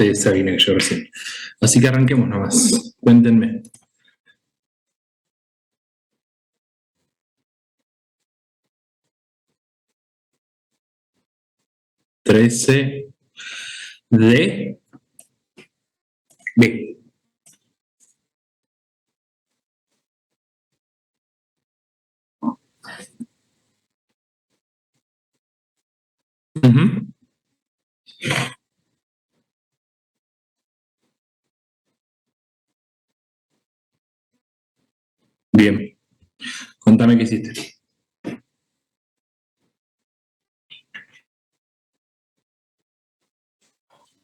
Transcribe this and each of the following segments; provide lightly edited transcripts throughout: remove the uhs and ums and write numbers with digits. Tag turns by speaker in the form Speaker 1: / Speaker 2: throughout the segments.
Speaker 1: parte de esa línea que yo recién. Así que arranquemos nomás. Cuéntenme. ¿13 de B? Uh-huh. Bien. Contame qué hiciste.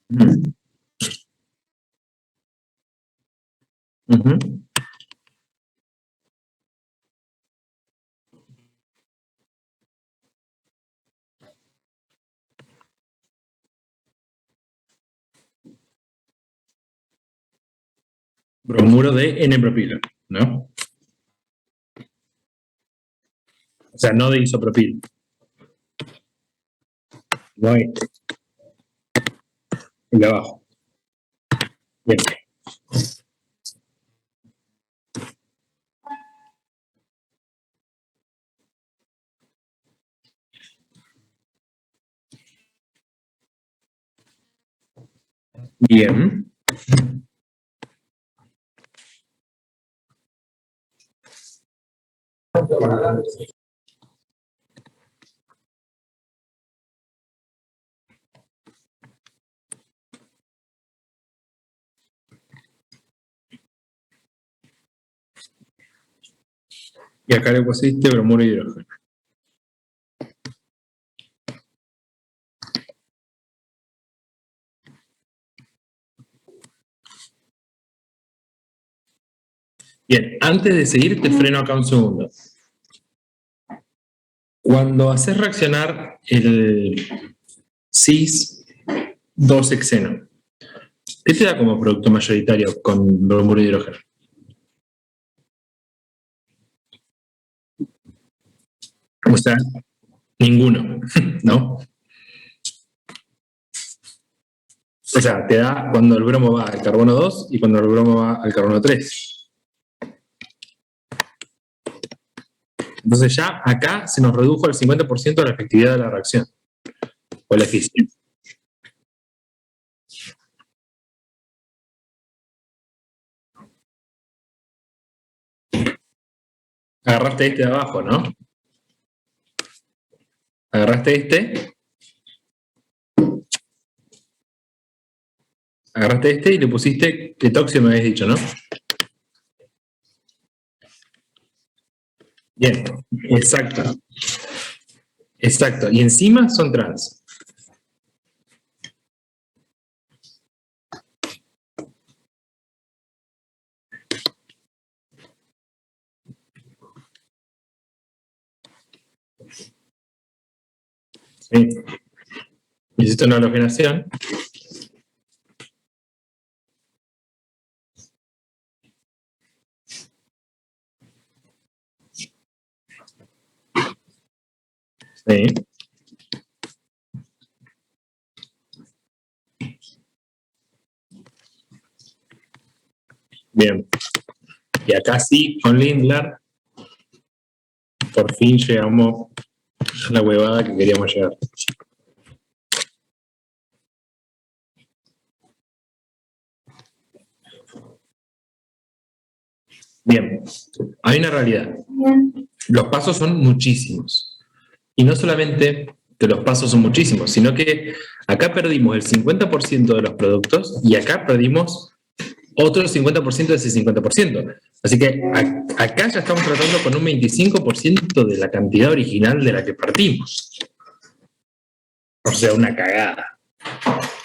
Speaker 1: Uh-huh. Uh-huh. Bromuro de N-propilo, ¿no? O sea, no de isopropilo. No este. El de abajo. Bien. Bien. Y acá le pusiste bromuro de hidrógeno. Bien, antes de seguir te freno acá un segundo. Cuando haces reaccionar el cis-2-hexeno, ¿qué te da como producto mayoritario con bromuro de hidrógeno? O sea, ninguno, ¿no? O sea, te da cuando el bromo va al carbono 2 y cuando el bromo va al carbono 3. Entonces ya acá se nos redujo el 50% de la efectividad de la reacción, o la eficiencia. Agarraste este de abajo, ¿no? Agarraste este y le pusiste etoxio, me habías dicho, ¿no? Bien, exacto. Exacto. Y encima son trans. Sí. Hiciste una halogenación. Sí. Bien. Y acá sí, con Lindlar, por fin llegamos a la huevada que queríamos llegar. Bien, hay una realidad. Los pasos son muchísimos. Y no solamente que los pasos son muchísimos, sino que acá perdimos el 50% de los productos y acá perdimos otro 50% de ese 50%. Así que acá ya estamos tratando con un 25% de la cantidad original de la que partimos. O sea, una cagada.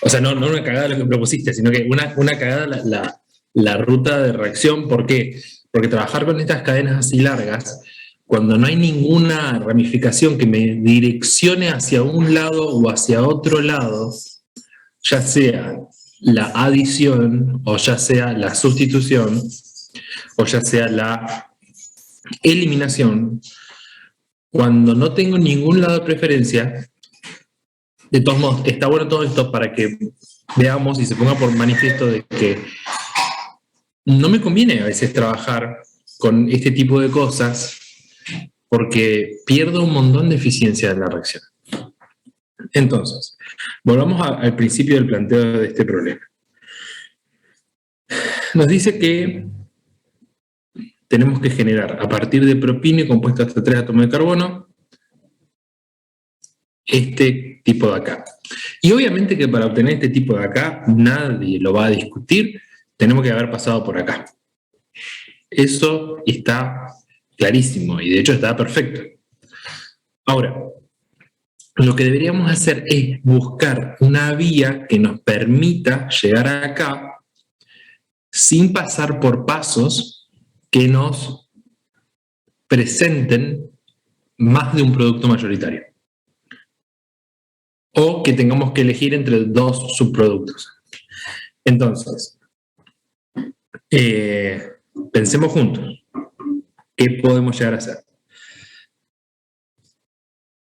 Speaker 1: O sea, no una cagada lo que propusiste, sino que una cagada la ruta de reacción. ¿Por qué? Porque trabajar con estas cadenas así largas, cuando no hay ninguna ramificación que me direccione hacia un lado o hacia otro lado, ya sea la adición o ya sea la sustitución o ya sea la eliminación, cuando no tengo ningún lado de preferencia, de todos modos, está bueno todo esto para que veamos y se ponga por manifiesto de que no me conviene a veces trabajar con este tipo de cosas porque pierdo un montón de eficiencia de la reacción. Entonces, volvamos al principio del planteo de este problema. Nos dice que tenemos que generar a partir de propino y compuesto hasta 3 átomos de carbono este tipo de acá. Y obviamente que para obtener este tipo de acá nadie lo va a discutir, tenemos que haber pasado por acá. Eso está clarísimo y de hecho está perfecto. Ahora, lo que deberíamos hacer es buscar una vía que nos permita llegar acá sin pasar por pasos que nos presenten más de un producto mayoritario. O que tengamos que elegir entre dos subproductos. Entonces, pensemos juntos. ¿Qué podemos llegar a hacer?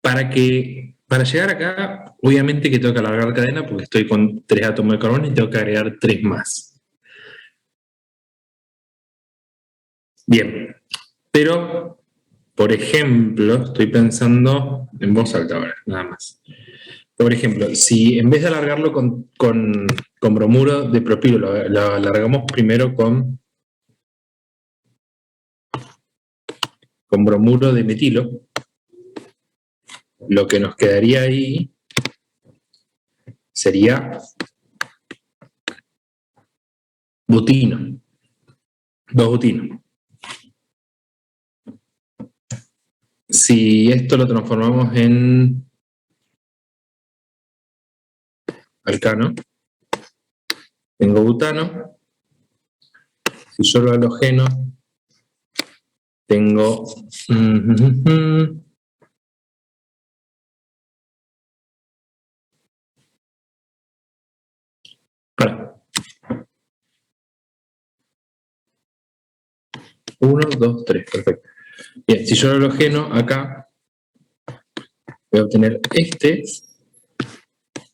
Speaker 1: Para llegar acá, obviamente que tengo que alargar la cadena porque estoy con 3 átomos de carbono y tengo que agregar 3 más. Bien, pero, por ejemplo, estoy pensando en voz alta ahora, nada más. Por ejemplo, si en vez de alargarlo con bromuro de propilo, lo alargamos primero con bromuro de metilo, lo que nos quedaría ahí sería butino, 2-butino. Si esto lo transformamos en alcano, tengo butano. Si yo lo halogeno, tengo para 1, 2, 3, perfecto. Bien, si yo lo halogeno acá, voy a obtener este,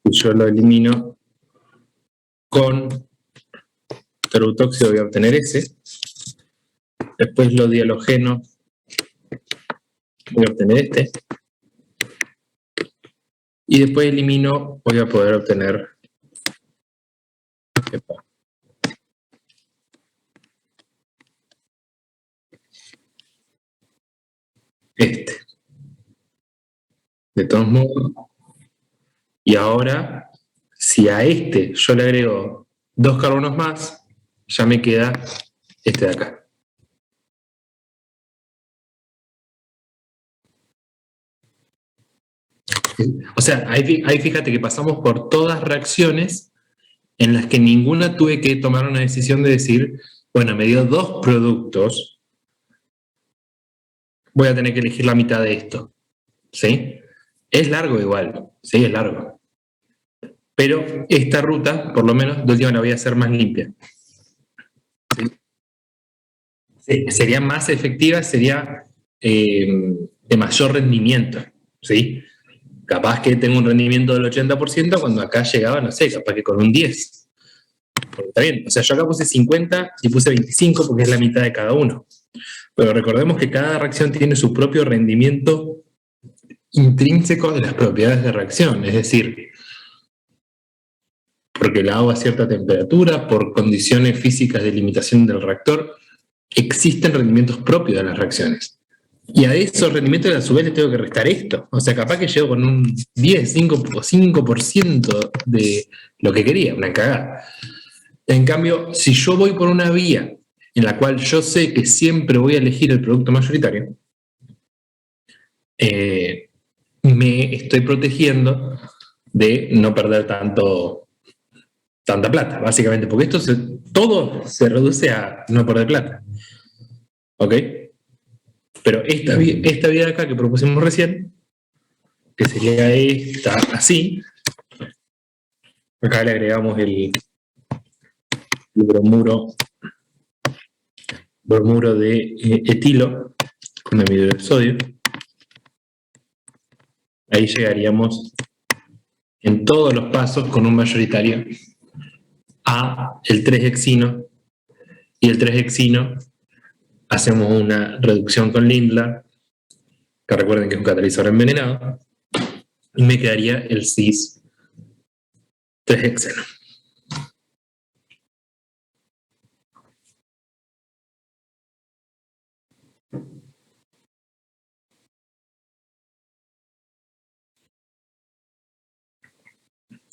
Speaker 1: y yo lo elimino con terutóxido, voy a obtener ese. Después lo dihalogeno, voy a obtener este. Y después elimino, voy a poder obtener este. De todos modos, y ahora, si a este yo le agrego 2 carbonos más, ya me queda este de acá. O sea, ahí fíjate que pasamos por todas reacciones en las que ninguna tuve que tomar una decisión de decir, bueno, me dio 2 productos, voy a tener que elegir la mitad de esto. ¿Sí? Es largo igual, sí, es largo. Pero esta ruta, por lo menos, de última la voy a hacer más limpia. ¿Sí? Sí, sería más efectiva, sería de mayor rendimiento. ¿Sí? Capaz que tengo un rendimiento del 80% cuando acá llegaba, no sé, capaz que con un 10. Porque está bien, o sea, yo acá puse 50 y puse 25 porque es la mitad de cada uno. Pero recordemos que cada reacción tiene su propio rendimiento intrínseco de las propiedades de reacción, es decir, porque la hago a cierta temperatura, por condiciones físicas de limitación del reactor, existen rendimientos propios de las reacciones. Y a esos rendimientos a su vez le tengo que restar esto. O sea, capaz que llego con un 10, 5 o 5% de lo que quería, una cagada. En cambio, si yo voy por una vía en la cual yo sé que siempre voy a elegir el producto mayoritario, me estoy protegiendo de no perder tanta plata, básicamente, porque todo se reduce a no perder plata. ¿Ok? Pero esta vía de acá que propusimos recién, que sería esta así, acá le agregamos el bromuro de etilo con anhidro de sodio. Ahí llegaríamos en todos los pasos con un mayoritario a el 3-hexino, y el 3-hexino hacemos una reducción con Lindlar, que recuerden que es un catalizador envenenado, y me quedaría el cis 3-hexeno.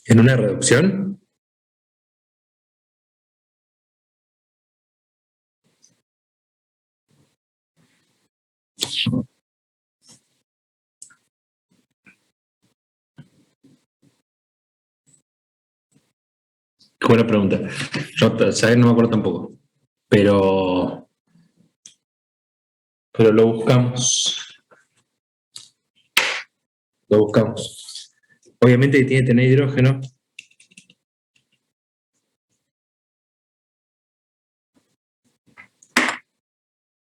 Speaker 1: En una reducción, qué buena pregunta. Yo, ¿sabes? No me acuerdo tampoco. Pero lo buscamos. Lo buscamos. Obviamente que tiene que tener hidrógeno.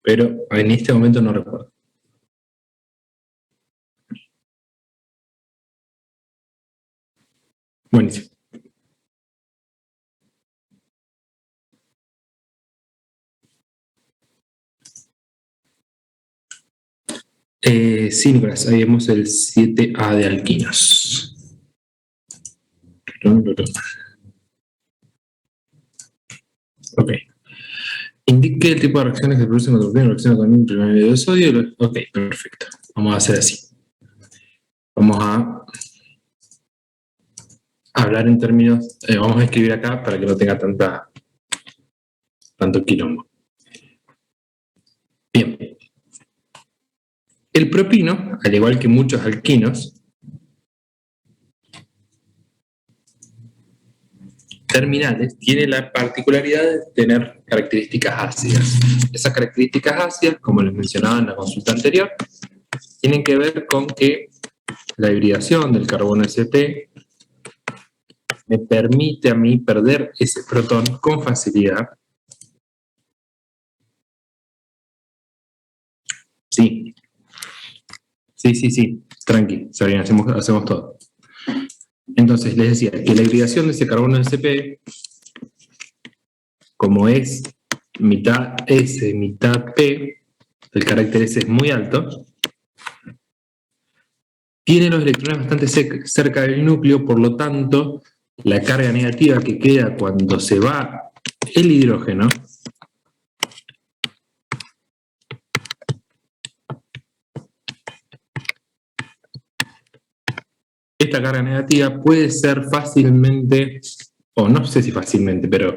Speaker 1: Pero en este momento no recuerdo. Buenísimo. Sí, Nicolás, ahí vemos el 7A de alquinos. Ok. Indique el tipo de reacciones que producen cuando obtienen reacción con un primer medio de sodio. Ok, perfecto. Vamos a hacer así. Vamos a hablar en términos, vamos a escribir acá para que no tenga tanto quilombo. Bien. El propino, al igual que muchos alquinos, terminales, tiene la particularidad de tener características ácidas. Esas características ácidas, como les mencionaba en la consulta anterior, tienen que ver con que la hibridación del carbono Sp me permite a mí perder ese protón con facilidad. Sí, tranqui, está bien, hacemos todo. Entonces, les decía que la hibridación de ese carbono Sp, como es mitad S, mitad P, el carácter S es muy alto, tiene los electrones bastante cerca del núcleo, por lo tanto, la carga negativa que queda cuando se va el hidrógeno esta carga negativa puede ser fácilmente, o no sé si fácilmente, pero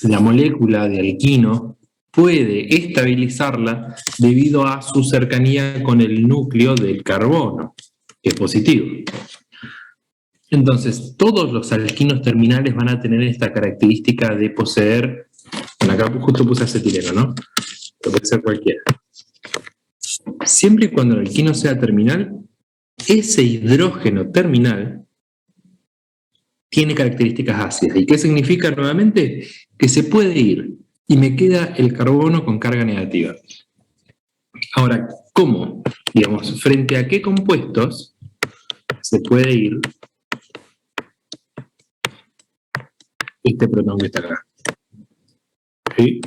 Speaker 1: la molécula de alquino puede estabilizarla debido a su cercanía con el núcleo del carbono, que es positivo. Entonces, todos los alquinos terminales van a tener esta característica de poseer, bueno, acá justo puse acetileno, ¿no? Pero puede ser cualquiera. Siempre y cuando el alquino sea terminal, ese hidrógeno terminal tiene características ácidas. ¿Y qué significa nuevamente? Que se puede ir y me queda el carbono con carga negativa. Ahora, ¿cómo? Digamos, ¿frente a qué compuestos se puede ir este protón que está acá? ¿Sí?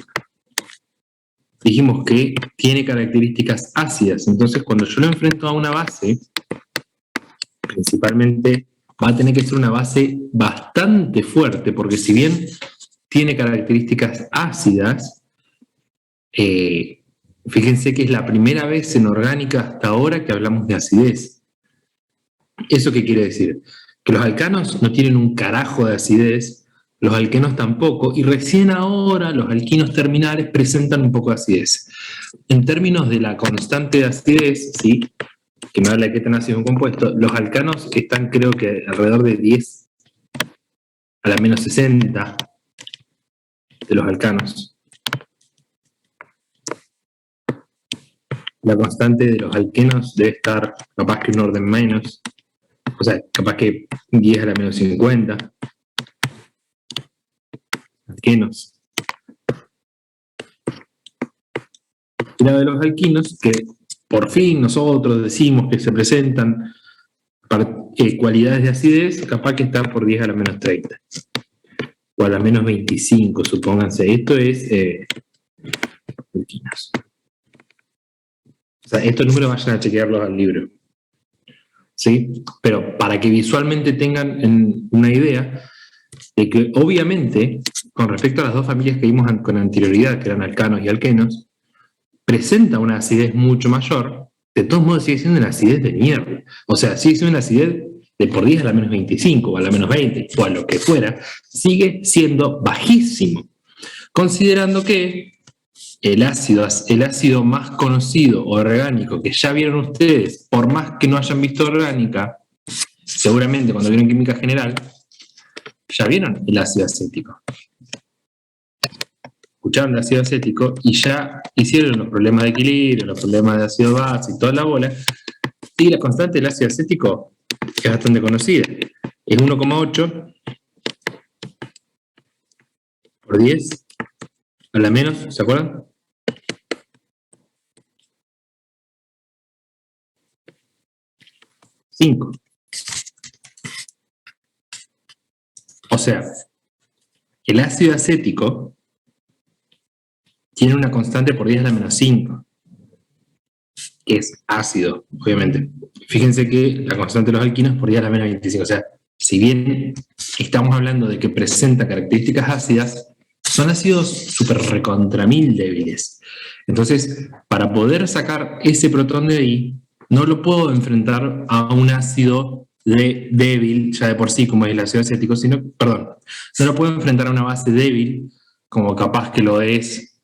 Speaker 1: Dijimos que tiene características ácidas, entonces cuando yo lo enfrento a una base, principalmente va a tener que ser una base bastante fuerte, porque si bien tiene características ácidas, fíjense que es la primera vez en orgánica hasta ahora que hablamos de acidez. ¿Eso qué quiere decir? Que los alcanos no tienen un carajo de acidez, los alquenos tampoco, y recién ahora los alquinos terminales presentan un poco de acidez. En términos de la constante de acidez, ¿sí?, que me habla de qué tan ácido es un compuesto, los alcanos están creo que alrededor de 10 a la menos 60 de los alcanos. La constante de los alquenos debe estar capaz que un orden menos, o sea, capaz que 10 a la menos 50 alquenos. Y la de los alquinos, que por fin nosotros decimos que se presentan cualidades de acidez, capaz que está por 10 a la menos 30. o a la menos 25, supónganse. Esto es alquinas. O sea, estos números vayan a chequearlos al libro. ¿Sí? Pero para que visualmente tengan una idea de que obviamente, con respecto a las dos familias que vimos con anterioridad, que eran alcanos y alquenos, presenta una acidez mucho mayor, de todos modos sigue siendo una acidez de mierda. O sea, sigue siendo una acidez de por 10 a la menos 25, o a la menos 20, o a lo que fuera, sigue siendo bajísimo. Considerando que el ácido más conocido orgánico que ya vieron ustedes, por más que no hayan visto orgánica, seguramente cuando vieron química general, ya vieron el ácido acético. Escucharon el ácido acético y ya hicieron los problemas de equilibrio, los problemas de ácido base y toda la bola. Y la constante del ácido acético es bastante conocida. Es 1,8 por 10 a la menos, ¿se acuerdan? Cinco. O sea, el ácido acético tiene una constante por 10 a la menos 5, que es ácido, obviamente. Fíjense que la constante de los alquinos por 10 a la menos 25. O sea, si bien estamos hablando de que presenta características ácidas, son ácidos súper recontra mil débiles. Entonces, para poder sacar ese protón de ahí, no lo puedo enfrentar a un ácido débil, ya de por sí, como es el ácido acético, sino, perdón, no lo puedo enfrentar a una base débil, como capaz que lo es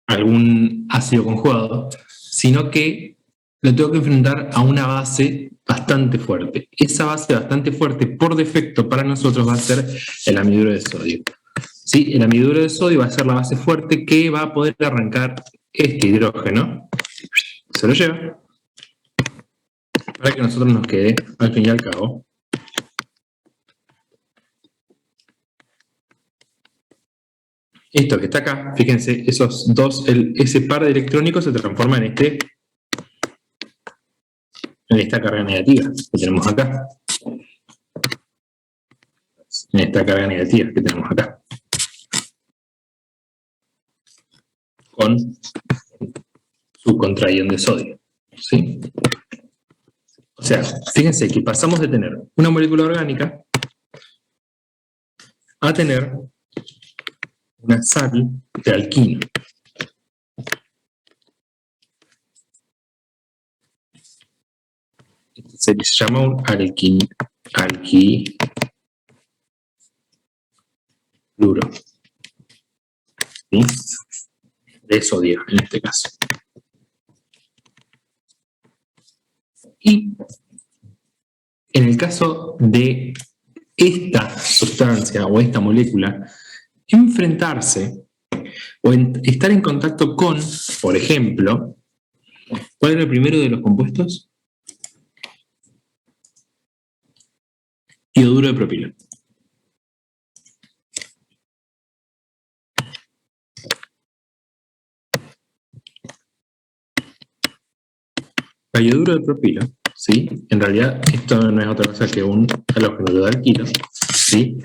Speaker 1: algún ácido conjugado, sino que lo tengo que enfrentar a una base bastante fuerte. Esa base bastante fuerte, por defecto, para nosotros va a ser el anhidro de sodio. ¿Sí? El anhidro de sodio va a ser la base fuerte que va a poder arrancar este hidrógeno. Se lo lleva para que a nosotros nos quede, al fin y al cabo, esto que está acá. Fíjense, esos dos, ese par de electrónicos se transforma en esta carga negativa que tenemos acá. En esta carga negativa que tenemos acá. Con su contraión de sodio. ¿Sí? O sea, fíjense que pasamos de tener una molécula orgánica a tener una sal de alquino. Se llama un alquiluro. ¿Sí? De sodio, en este caso. Y en el caso de esta sustancia o esta molécula, enfrentarse o estar en contacto con, por ejemplo, ¿cuál era el primero de los compuestos? Ioduro de propilo. El ioduro de propilo, ¿sí? En realidad esto no es otra cosa que un halógeno de alquilo, ¿sí?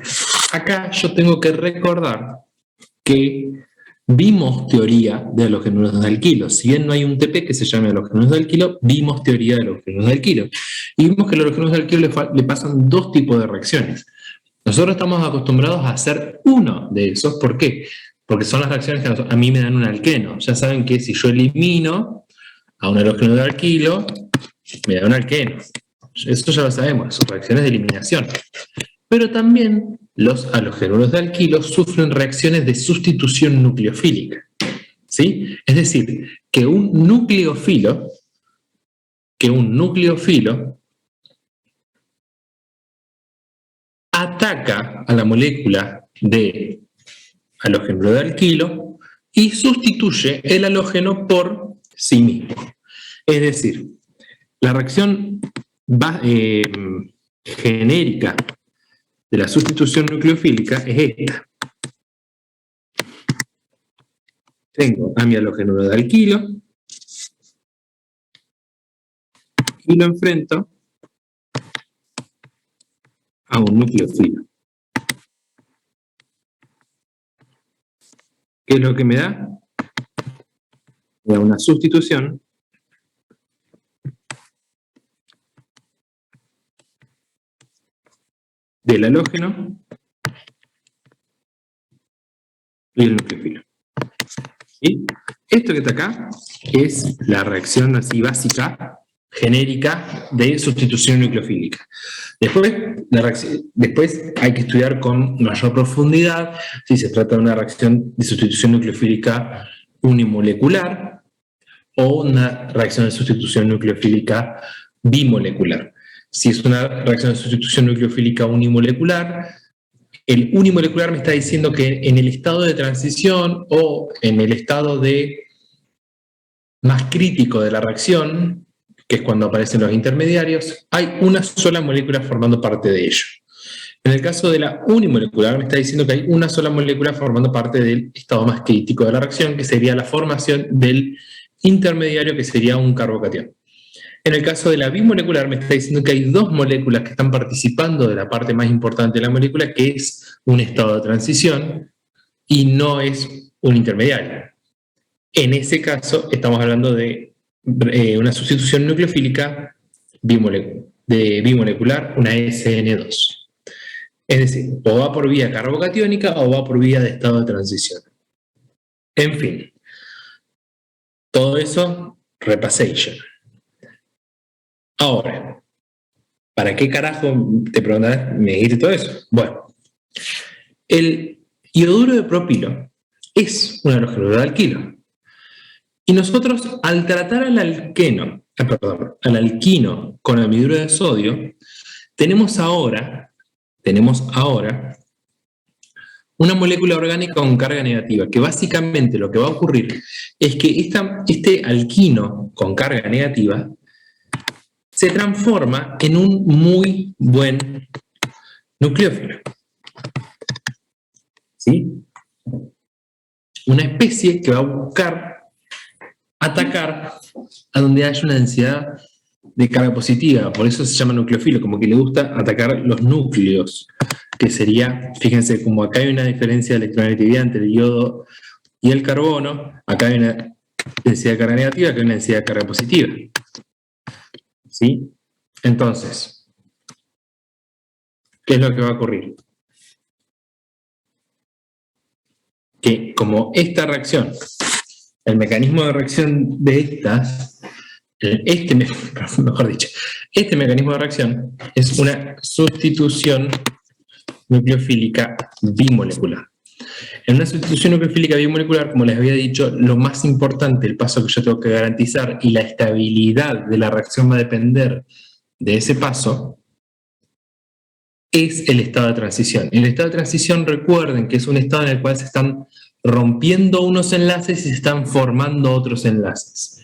Speaker 1: Acá yo tengo que recordar que vimos teoría de halógenos de alquilo. Si bien no hay un TP que se llame halógenos de alquilo, vimos teoría de halógenos de alquilo. Y vimos que a los halógenos de alquilo le pasan dos tipos de reacciones. Nosotros estamos acostumbrados a hacer uno de esos. ¿Por qué? Porque son las reacciones que a mí me dan un alqueno. Ya saben que si yo elimino a un halógeno de alquilo, me da un alqueno. Eso ya lo sabemos, son reacciones de eliminación. Pero también los halogénuros de alquilo sufren reacciones de sustitución nucleofílica. ¿Sí? Es decir, que un nucleófilo ataca a la molécula de halógeno de alquilo y sustituye el halógeno por sí mismo. Es decir, la reacción genérica de la sustitución nucleofílica es esta. Tengo a mi halógeno de alquilo y lo enfrento a un nucleófilo. ¿Qué es lo que me da? Me da una sustitución del halógeno y el nucleófilo. ¿Sí? Esto que está acá es la reacción así básica, genérica, de sustitución nucleofílica. Después hay que estudiar con mayor profundidad si se trata de una reacción de sustitución nucleofílica unimolecular o una reacción de sustitución nucleofílica bimolecular. Si es una reacción de sustitución nucleofílica unimolecular, el unimolecular me está diciendo que en el estado de transición o en el estado más crítico de la reacción, que es cuando aparecen los intermediarios, hay una sola molécula formando parte de ello. En el caso de la unimolecular me está diciendo que hay una sola molécula formando parte del estado más crítico de la reacción, que sería la formación del intermediario, que sería un carbocatión. En el caso de la bimolecular me está diciendo que hay dos moléculas que están participando de la parte más importante de la molécula, que es un estado de transición y no es un intermediario. En ese caso estamos hablando de una sustitución nucleofílica bimolecular, una SN2. Es decir, o va por vía carbocatiónica o va por vía de estado de transición. En fin, todo eso, repasation. Ahora, ¿para qué carajo, te preguntarás, medir todo eso? Bueno, el ioduro de propilo es un halógeno de alquilo. Y nosotros, al tratar al alquino con anhidro de sodio, tenemos ahora una molécula orgánica con carga negativa, que básicamente lo que va a ocurrir es que este alquino con carga negativa se transforma en un muy buen nucleófilo. ¿Sí? Una especie que va a buscar atacar a donde haya una densidad de carga positiva, por eso se llama nucleófilo, como que le gusta atacar los núcleos, que sería, fíjense, como acá hay una diferencia de electronegatividad entre el yodo y el carbono, acá hay una densidad de carga negativa, acá hay una densidad de carga positiva. ¿Sí? Entonces, ¿qué es lo que va a ocurrir? Que como esta reacción, el mecanismo de reacción de estas, este mecanismo de reacción es una sustitución nucleofílica bimolecular. En una sustitución nucleofílica bimolecular, como les había dicho, lo más importante, el paso que yo tengo que garantizar y la estabilidad de la reacción va a depender de ese paso, es el estado de transición. El estado de transición, recuerden que es un estado en el cual se están rompiendo unos enlaces y se están formando otros enlaces.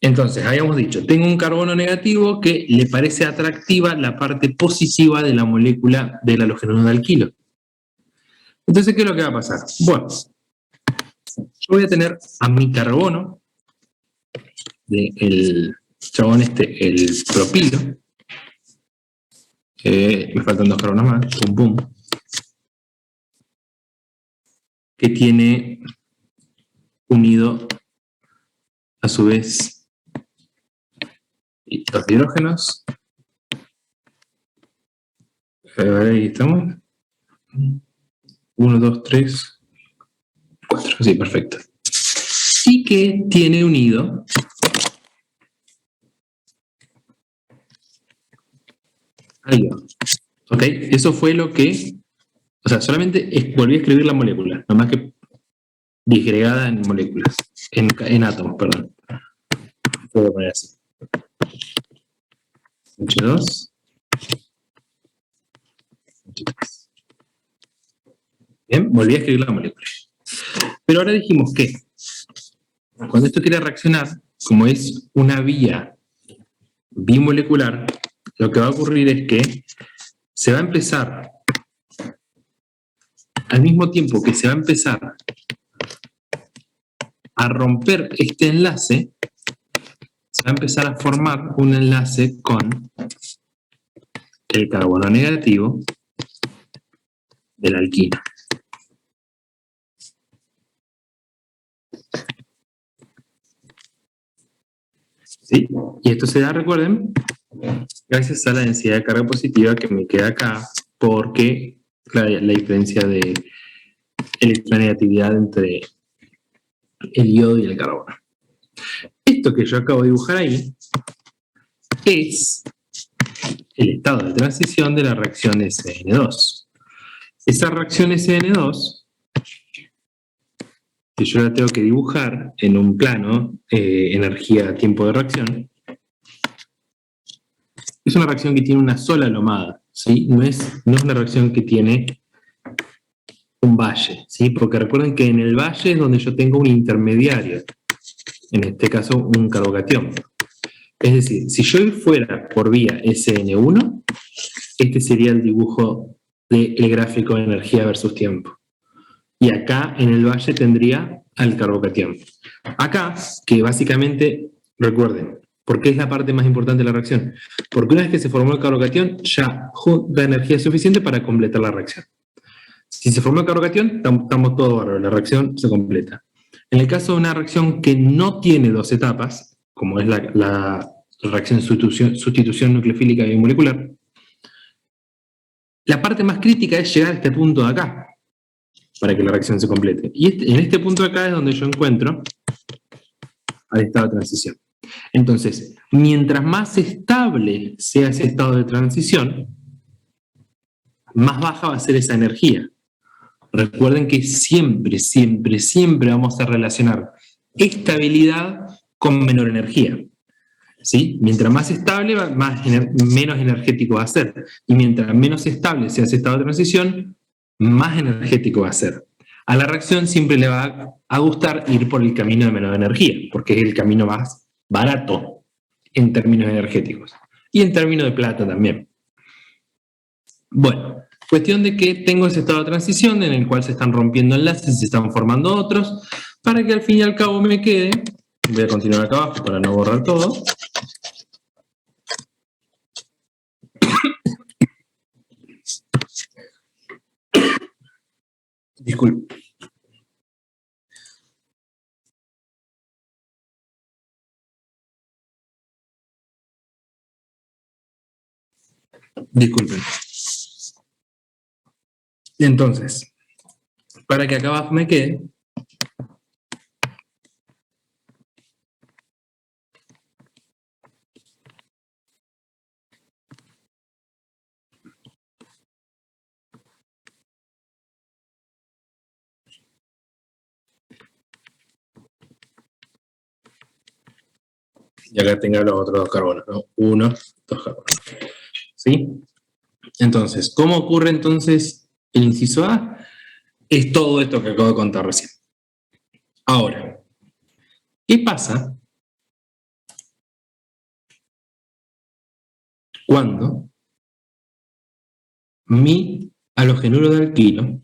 Speaker 1: Entonces, habíamos dicho, tengo un carbono negativo que le parece atractiva la parte positiva de la molécula del halógeno de alquilo. Entonces, ¿qué es lo que va a pasar? Bueno, yo voy a tener a mi carbono, el chabón el propilo, me faltan dos carbonos más, pum pum, que tiene unido a su vez los hidrógenos. Ahí estamos. 1, 2, 3, 4. Sí, perfecto. Y que tiene unido al yodo. ¿Ok? Eso fue lo que... O sea, solamente volví a escribir la molécula, nomás que disgregada en moléculas, en átomos, perdón. Voy a poner así. H2. H3. Bien, volví a escribir la molécula. Pero ahora dijimos que cuando esto quiere reaccionar, como es una vía bimolecular, lo que va a ocurrir es que se va a empezar, al mismo tiempo que se va a empezar a romper este enlace, se va a empezar a formar un enlace con el carbono negativo del alquino. ¿Sí? Y esto se da, recuerden, gracias a la densidad de carga positiva que me queda acá, porque la diferencia de electronegatividad entre el yodo y el carbono. Esto que yo acabo de dibujar ahí es el estado de transición de la reacción SN2. Esa reacción SN2, que yo la tengo que dibujar en un plano, energía, tiempo de reacción, es una reacción que tiene una sola lomada, ¿sí? No es una reacción que tiene un valle, ¿sí? Porque recuerden que en el valle es donde yo tengo un intermediario, en este caso un carbocatión. Es decir, si yo fuera por vía SN1, este sería el dibujo del gráfico de energía versus tiempo. Y acá en el valle tendría al carbocatión. Acá, que básicamente, recuerden, ¿por qué es la parte más importante de la reacción? Porque una vez que se formó el carbocatión, ya junta energía suficiente para completar la reacción. Si se formó el carbocatión, estamos todos bárbaros, la reacción se completa. En el caso de una reacción que no tiene dos etapas, como es la reacción de sustitución nucleofílica bimolecular, la parte más crítica es llegar a este punto de acá, para que la reacción se complete. Y en este punto de acá es donde yo encuentro al estado de transición. Entonces, mientras más estable sea ese estado de transición, más baja va a ser esa energía. Recuerden que siempre, siempre, siempre vamos a relacionar estabilidad con menor energía. ¿Sí? Mientras más estable, menos energético va a ser. Y mientras menos estable sea ese estado de transición, más energético va a ser. A la reacción siempre le va a gustar ir por el camino de menor energía, porque es el camino más barato en términos energéticos. Y en términos de plata también. Bueno, cuestión de que tengo ese estado de transición en el cual se están rompiendo enlaces y se están formando otros, para que al fin y al cabo me quede, voy a continuar acá abajo para no borrar todo, disculpe. Disculpen. Entonces, para que acá abajo me quede, y acá tenga los otros dos carbonos, ¿no? 1, 2 carbonos. ¿Sí? Entonces, ¿cómo ocurre entonces el inciso A? Es todo esto que acabo de contar recién. Ahora, ¿qué pasa cuando mi halogenuro de alquilo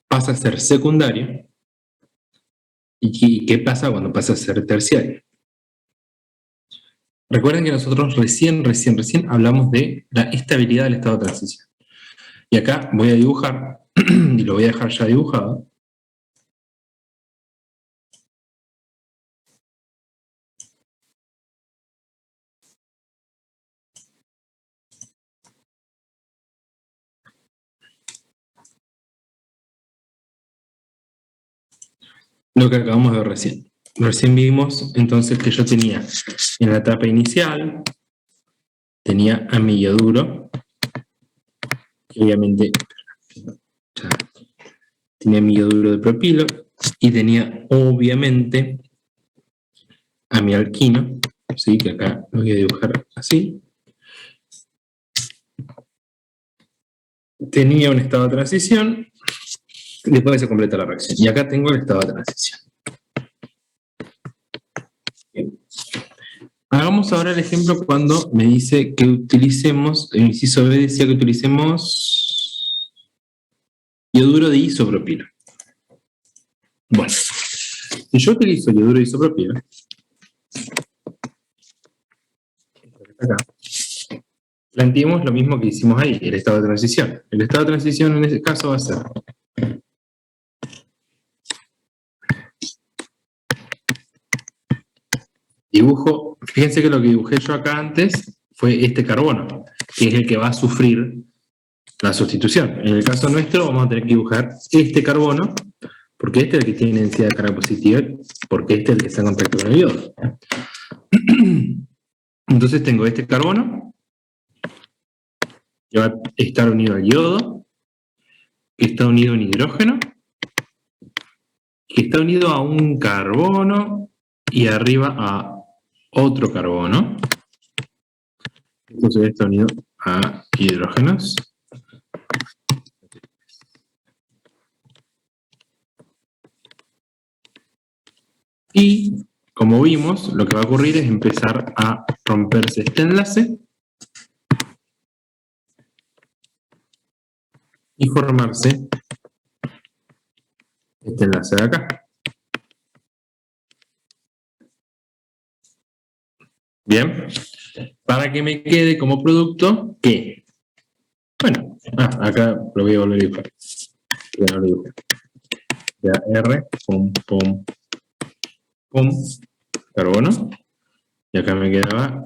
Speaker 1: pasa a ser secundario? ¿Y qué pasa cuando pasa a ser terciario? Recuerden que nosotros recién hablamos de la estabilidad del estado de transición. Y acá voy a dibujar, y lo voy a dejar ya dibujado, lo que acabamos de ver recién. Recién vimos entonces que yo tenía en la etapa inicial, tenía a mi yoduro, que obviamente tenía mi yoduro de propilo, y tenía obviamente a mi alquino, ¿sí? Que acá lo voy a dibujar así. Tenía un estado de transición, después se completa la reacción. Y acá tengo el estado de transición. Bien. Hagamos ahora el ejemplo cuando me dice que utilicemos, el inciso B decía que utilicemos yoduro de isopropilo. Bueno, si yo utilizo yoduro de isopropilo, acá, planteemos lo mismo que hicimos ahí, el estado de transición. El estado de transición en este caso va a ser dibujo, fíjense que lo que dibujé yo acá antes fue este carbono, que es el que va a sufrir la sustitución. En el caso nuestro vamos a tener que dibujar este carbono, porque este es el que tiene densidad de carga positiva, porque este es el que está en contacto con el yodo. Entonces tengo este carbono, que va a estar unido al yodo, que está unido a un hidrógeno, que está unido a un carbono y arriba a otro carbono. Entonces está unido a hidrógenos. Y, como vimos, lo que va a ocurrir es empezar a romperse este enlace y formarse este enlace de acá. Bien, para que me quede como producto, ¿qué? Bueno, acá lo voy a volver a dibujar. Ya no lo dibujé. Ya, R, pum, pum, pum, carbono. Y acá me quedaba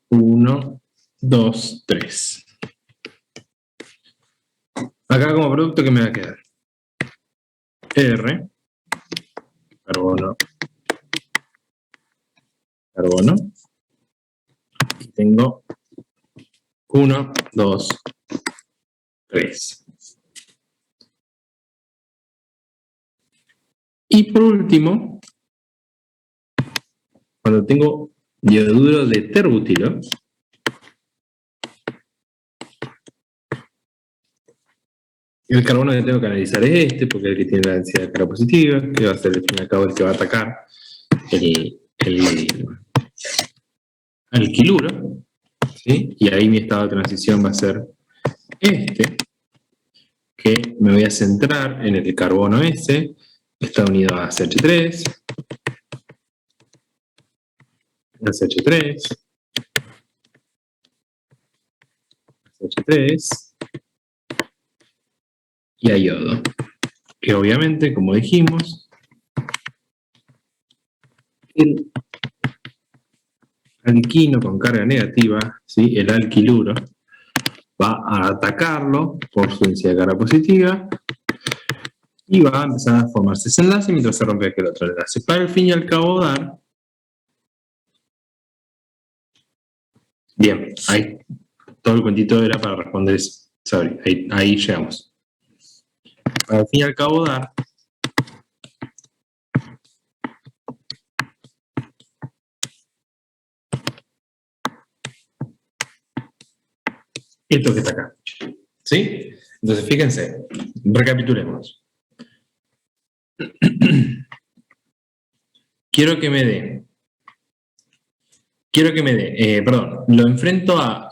Speaker 1: 1, 2, 3. Acá como producto, ¿qué me va a quedar? R, carbono, carbono. Y tengo 1, 2, 3. Y por último, cuando tengo dioduro de terbutilo, el carbono que tengo que analizar es este, porque es el que tiene la densidad de carga positiva, que va a ser al fin y al cabo el que va a atacar el alquiluro, ¿sí? Y ahí mi estado de transición va a ser este, que me voy a centrar en el carbono S, que está unido a CH3, a CH3, a CH3, y a yodo. Que obviamente, como dijimos, el alquino con carga negativa, ¿sí? El alquiluro, va a atacarlo por su densidad de carga positiva y va a empezar a formarse ese enlace mientras se rompe aquel otro enlace. Para el fin y al cabo dar. Bien, ahí todo el cuentito era para responder eso. Sorry, ahí llegamos. Para el fin y al cabo dar. Esto que está acá. ¿Sí? Entonces, fíjense, recapitulemos. Quiero que me dé, perdón, lo enfrento a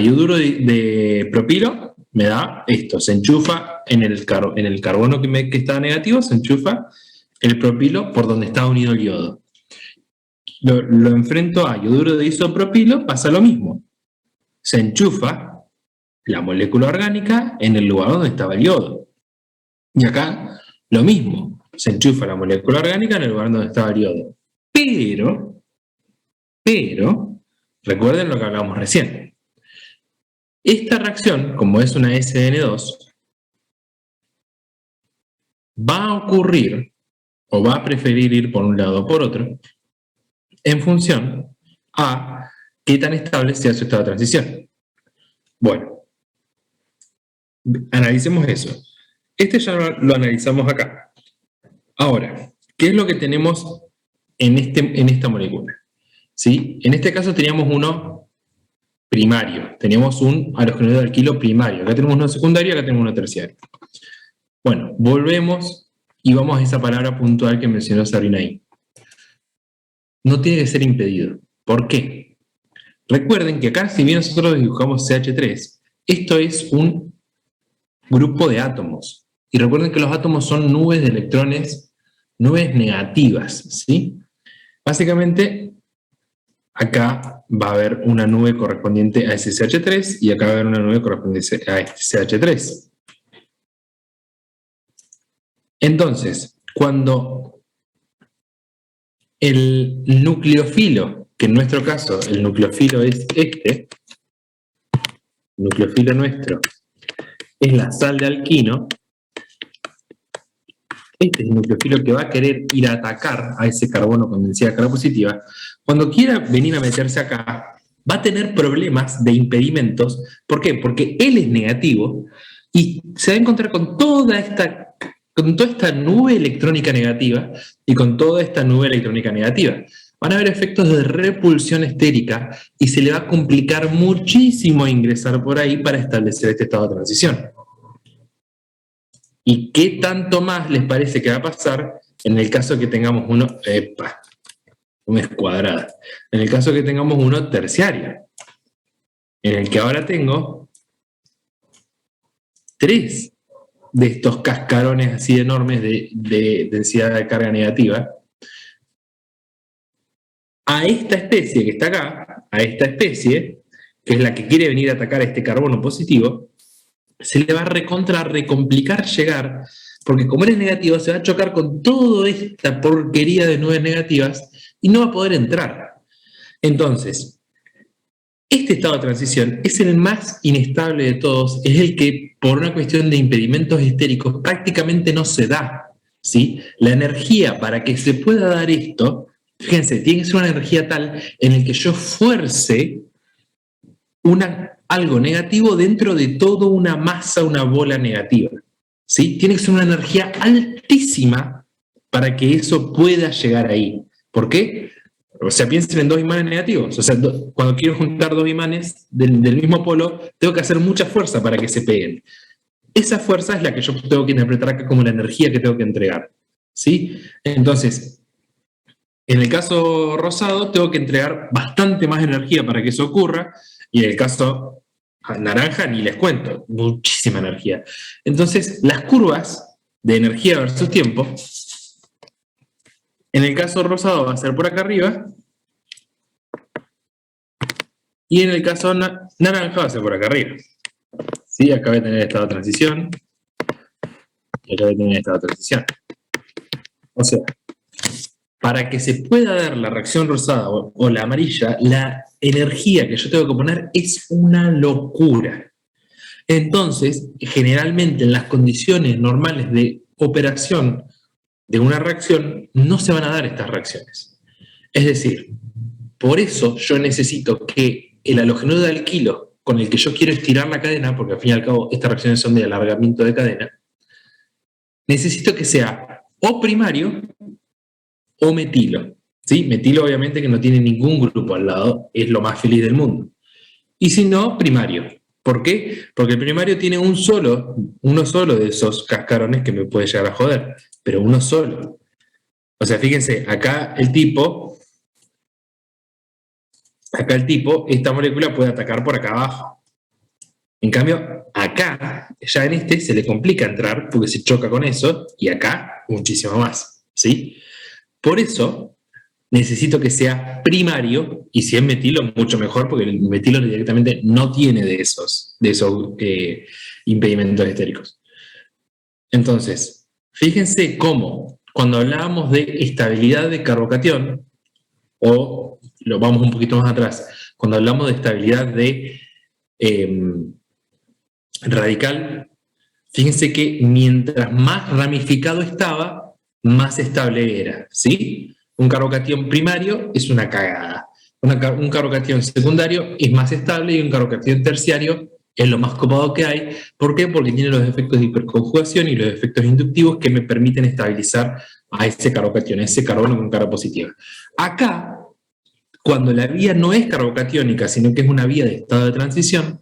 Speaker 1: ioduro de propilo, me da esto, se enchufa en el carbono que está negativo, se enchufa el propilo por donde está unido el yodo. Lo enfrento a ioduro de isopropilo, pasa lo mismo. Se enchufa la molécula orgánica en el lugar donde estaba el yodo. Y acá lo mismo, se enchufa la molécula orgánica en el lugar donde estaba el yodo. Pero, recuerden lo que hablamos recién. Esta reacción, como es una SN2, va a ocurrir, o va a preferir ir por un lado o por otro, en función a qué tan estable sea su estado de transición. Bueno, analicemos eso. Este ya lo analizamos acá. Ahora, ¿qué es lo que tenemos en esta molécula? ¿Sí? En este caso teníamos uno primario, teníamos un halogenuro de alquilo primario. Acá tenemos uno secundario, acá tenemos uno terciario. Bueno, volvemos y vamos a esa palabra puntual que mencionó Sabrina ahí. No tiene que ser impedido. ¿Por qué? Recuerden que acá, si bien nosotros dibujamos CH3, esto es un grupo de átomos. Y recuerden que los átomos son nubes de electrones, nubes negativas, ¿sí? Básicamente, acá va a haber una nube correspondiente a ese CH3 y acá va a haber una nube correspondiente a este CH3. Entonces, cuando el nucleófilo, que en nuestro caso el nucleófilo es este, el nucleófilo nuestro es la sal de alquino, este es el nucleófilo que va a querer ir a atacar a ese carbono con densidad de carga positiva. Cuando quiera venir a meterse acá, va a tener problemas de impedimentos. ¿Por qué? Porque él es negativo y se va a encontrar con toda esta nube electrónica negativa y con toda esta nube electrónica negativa. Van a haber efectos de repulsión estérica y se le va a complicar muchísimo ingresar por ahí para establecer este estado de transición. ¿Y qué tanto más les parece que va a pasar en el caso que tengamos uno, una escuadrada, en el caso que tengamos uno terciario, en el que ahora tengo 3 de estos cascarones así enormes de densidad de carga negativa, a esta especie que está acá, a esta especie, que es la que quiere venir a atacar a este carbono positivo, se le va a recomplicar llegar, porque como eres negativo, se va a chocar con toda esta porquería de nubes negativas y no va a poder entrar. Entonces, este estado de transición es el más inestable de todos, es el que por una cuestión de impedimentos estéricos prácticamente no se da, ¿sí? La energía para que se pueda dar esto, fíjense, tiene que ser una energía tal en el que yo fuerce algo negativo dentro de toda una masa, una bola negativa, ¿sí? Tiene que ser una energía altísima para que eso pueda llegar ahí. ¿Por qué? O sea, piensen en 2 imanes negativos. O sea, cuando quiero juntar 2 imanes del mismo polo, tengo que hacer mucha fuerza para que se peguen. Esa fuerza es la que yo tengo que interpretar acá como la energía que tengo que entregar, ¿sí? Entonces, en el caso rosado, tengo que entregar bastante más energía para que eso ocurra, y en el caso naranja, ni les cuento, muchísima energía. Entonces, las curvas de energía versus tiempo, en el caso rosado va a ser por acá arriba, y en el caso naranja va a ser por acá arriba. ¿Sí? Acá voy a tener estado de transición, y acá voy a tener estado de transición. O sea, para que se pueda dar la reacción rosada o la amarilla, la energía que yo tengo que poner es una locura. Entonces, generalmente en las condiciones normales de operación de una reacción, no se van a dar estas reacciones. Es decir, por eso yo necesito que el halogenuro de alquilo con el que yo quiero estirar la cadena, porque al fin y al cabo estas reacciones son de alargamiento de cadena, necesito que sea o primario o metilo. ¿Sí? Metilo obviamente que no tiene ningún grupo al lado, es lo más feliz del mundo. Y si no, primario. ¿Por qué? Porque el primario tiene uno solo de esos cascarones que me puede llegar a joder, pero uno solo. O sea, fíjense, acá el tipo, esta molécula puede atacar por acá abajo. En cambio, acá, ya en este, se le complica entrar porque se choca con eso, y acá muchísimo más, ¿sí? Por eso necesito que sea primario, y si es metilo, mucho mejor, porque el metilo directamente no tiene de esos impedimentos estéricos. Entonces, fíjense cómo, cuando hablábamos de estabilidad de carbocatión, o lo vamos un poquito más atrás, cuando hablamos de estabilidad de radical, fíjense que mientras más ramificado estaba, más estable era, ¿sí? Un carbocatión primario es una cagada. Un carbocatión secundario es más estable y un carbocatión terciario es lo más cómodo que hay. ¿Por qué? Porque tiene los efectos de hiperconjugación y los efectos inductivos que me permiten estabilizar a ese carbocatión, a ese carbono con carga positiva. Acá, cuando la vía no es carbocatiónica, sino que es una vía de estado de transición,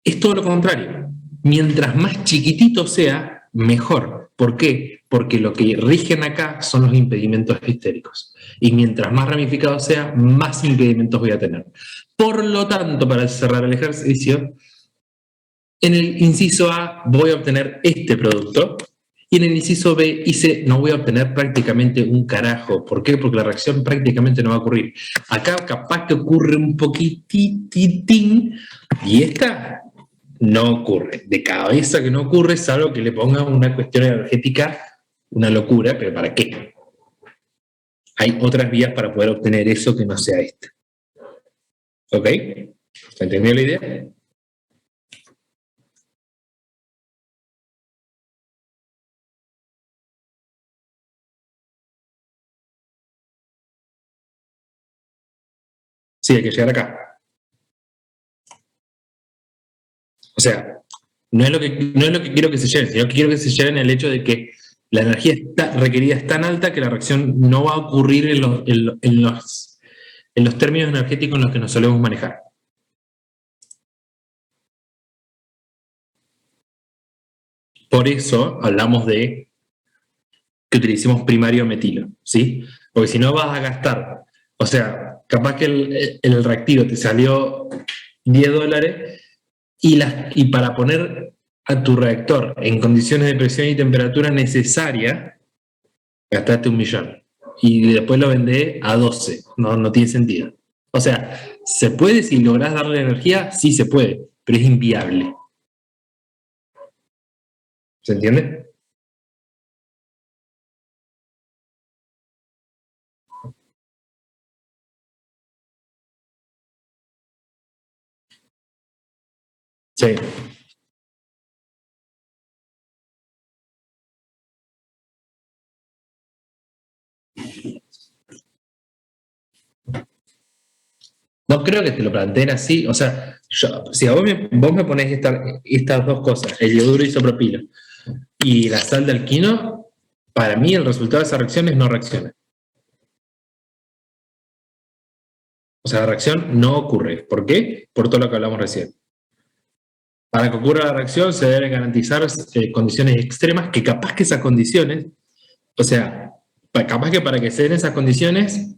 Speaker 1: es todo lo contrario. Mientras más chiquitito sea, mejor. ¿Por qué? Porque lo que rigen acá son los impedimentos estéricos. Y mientras más ramificado sea, más impedimentos voy a tener. Por lo tanto, para cerrar el ejercicio, en el inciso A voy a obtener este producto, y en el inciso B y C no voy a obtener prácticamente un carajo. ¿Por qué? Porque la reacción prácticamente no va a ocurrir. Acá capaz que ocurre un poquititín, y esta no ocurre. De cabeza que no ocurre, salvo que le pongan una cuestión energética, una locura, pero ¿para qué? hay otras vías para poder obtener eso que no sea esta. ¿Ok? ¿Se entendió la idea? Sí, hay que llegar acá. O sea, no es lo que quiero que se lleven, sino que quiero que se lleven el hecho de que la energía requerida es tan alta que la reacción no va a ocurrir en los términos energéticos en los que nos solemos manejar. Por eso hablamos de que utilicemos primario metilo, ¿sí? Porque si no vas a gastar, o sea, capaz que el reactivo te salió $10 y para poner a tu reactor en condiciones de presión y temperatura necesaria, gastaste 1.000.000 y después lo vendés a 12. No tiene sentido. O sea, ¿se puede si lográs darle energía? Sí se puede, pero es inviable. ¿Se entiende? Sí. No creo que te lo planteen así. O sea, si a vos me ponés estas dos cosas, el yoduro isopropilo y la sal de alquino, para mí el resultado de esa reacción es no reacciona. O sea, la reacción no ocurre. ¿Por qué? Por todo lo que hablamos recién. Para que ocurra la reacción se deben garantizar condiciones extremas que capaz que esas condiciones, o sea, capaz que para que se den esas condiciones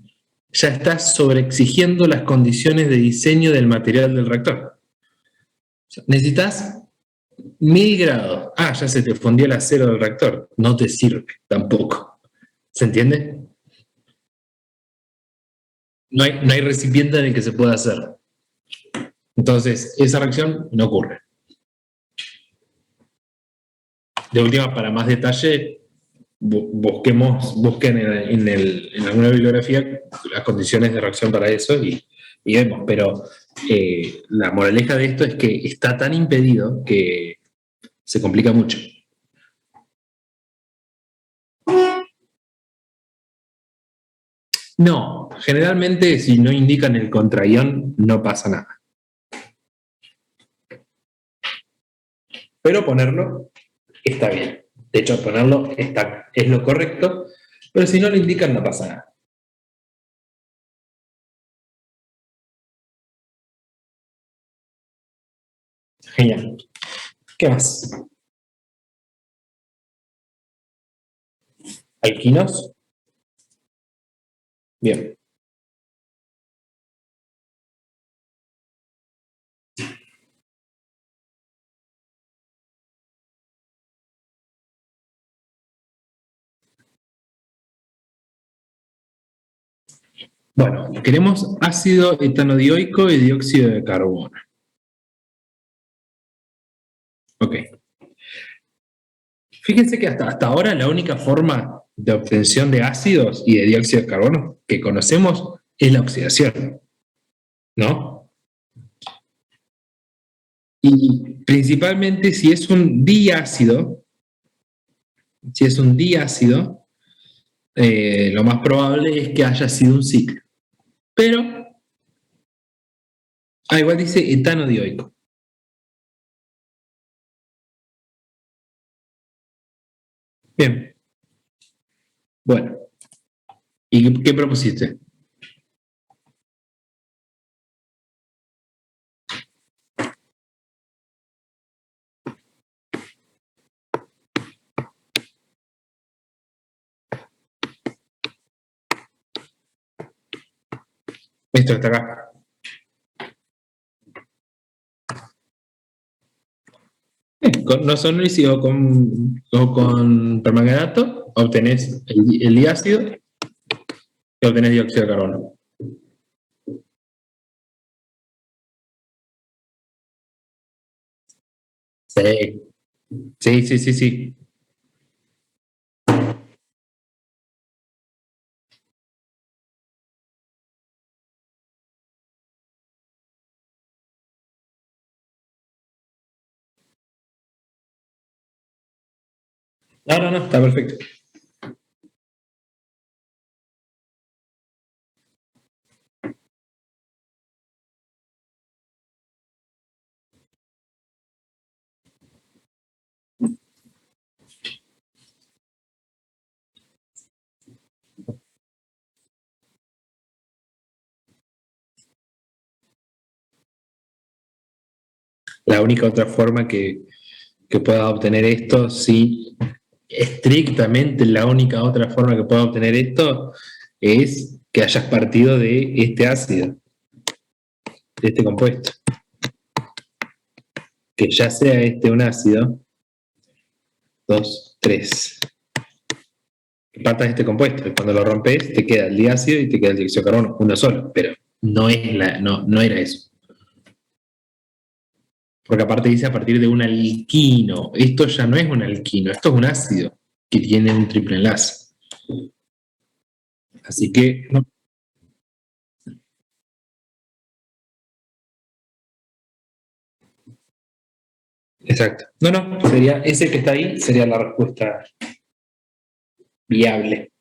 Speaker 1: ya estás sobreexigiendo las condiciones de diseño del material del reactor. O sea, necesitas 1.000 grados. Ah, ya se te fundió el acero del reactor. No te sirve tampoco. ¿Se entiende? No hay recipiente en el que se pueda hacer. Entonces, esa reacción no ocurre. De última, para más detalle, busquen en alguna bibliografía las condiciones de reacción para eso y vemos. Pero la moraleja de esto es que está tan impedido que se complica mucho. No, generalmente si no indican el contraión no pasa nada. Pero ponerlo está bien. De hecho, ponerlo es lo correcto, pero si no lo indican no pasa nada. Genial. ¿Qué más? ¿Alquinos? Bien. Bueno, queremos ácido etanodioico y dióxido de carbono. Ok. Fíjense que hasta ahora la única forma de obtención de ácidos y de dióxido de carbono que conocemos es la oxidación, ¿no? Y principalmente si es un diácido, lo más probable es que haya sido un ciclo. Pero, igual dice etano dioico. Bien, bueno. ¿Y qué propusiste? Esto está acá. No sonris o con permanganato obtenés el diácido y obtenés dióxido de carbono. Sí, sí, sí, sí, sí. No, no, no, está perfecto. La única otra forma que pueda obtener esto, sí, estrictamente la única otra forma que pueda obtener esto es que hayas partido de este ácido, de este compuesto. Que ya sea este un ácido, 2, 3. Que partas de este compuesto, y cuando lo rompes te queda el diácido y te queda el dióxido de carbono, uno solo, pero no era eso. Porque aparte dice a partir de un alquino. Esto ya no es un alquino, esto es un ácido que tiene un triple enlace. Así que no. Exacto. No, no, sería ese que está ahí, sería la respuesta viable.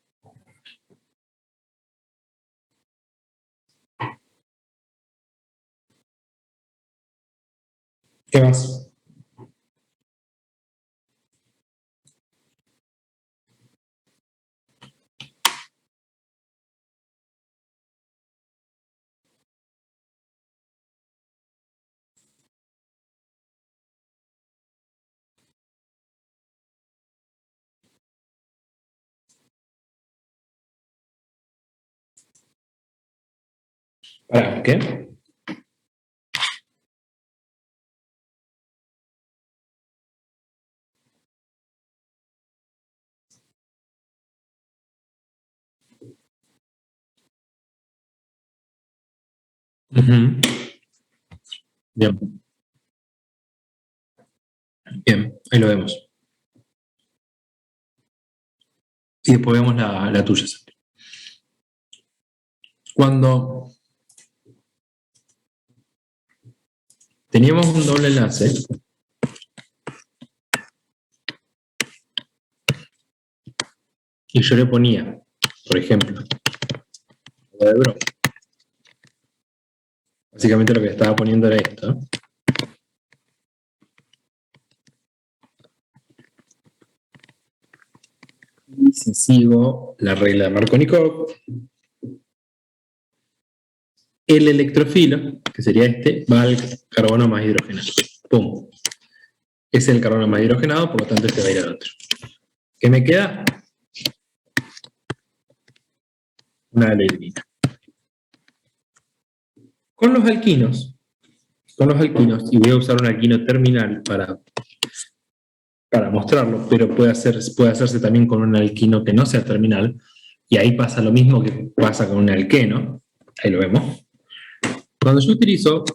Speaker 1: ¿Qué más? ¿Para qué? Ujú. Bien, bien, ahí lo vemos. Y después vemos la tuya. Cuando teníamos un doble enlace, y yo le ponía, por ejemplo, lo de bromo. Básicamente lo que estaba poniendo era esto. Y si sigo la regla de Markovnikov, el electrofilo, que sería este, va al carbono más hidrogenado. ¡Pum! Es el carbono más hidrogenado, por lo tanto este va a ir al otro. ¿Qué me queda? Una alergina. Con los alquinos, y voy a usar un alquino terminal para mostrarlo, pero puede hacerse también con un alquino que no sea terminal, y ahí pasa lo mismo que pasa con un alqueno, ahí lo vemos. Cuando yo utilizo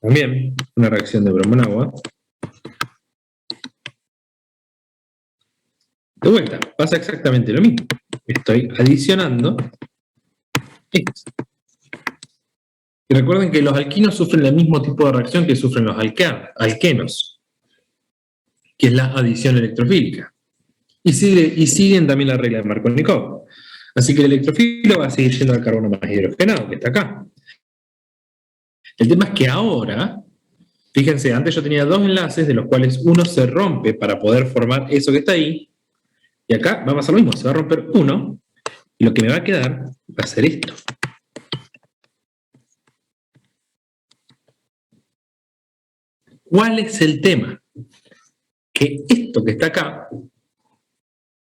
Speaker 1: también una reacción de bromo en agua, de vuelta, pasa exactamente lo mismo. Estoy adicionando esto. Y recuerden que los alquinos sufren el mismo tipo de reacción que sufren los alquenos, que es la adición electrofílica. Y siguen también la regla de Markovnikov. Así que el electrofilo va a seguir yendo al carbono más hidrogenado, que está acá. El tema es que ahora, fíjense, antes yo tenía dos enlaces, de los cuales uno se rompe para poder formar eso que está ahí, y acá va a pasar lo mismo, se va a romper uno, y lo que me va a quedar va a ser esto. ¿Cuál es el tema? Que esto que está acá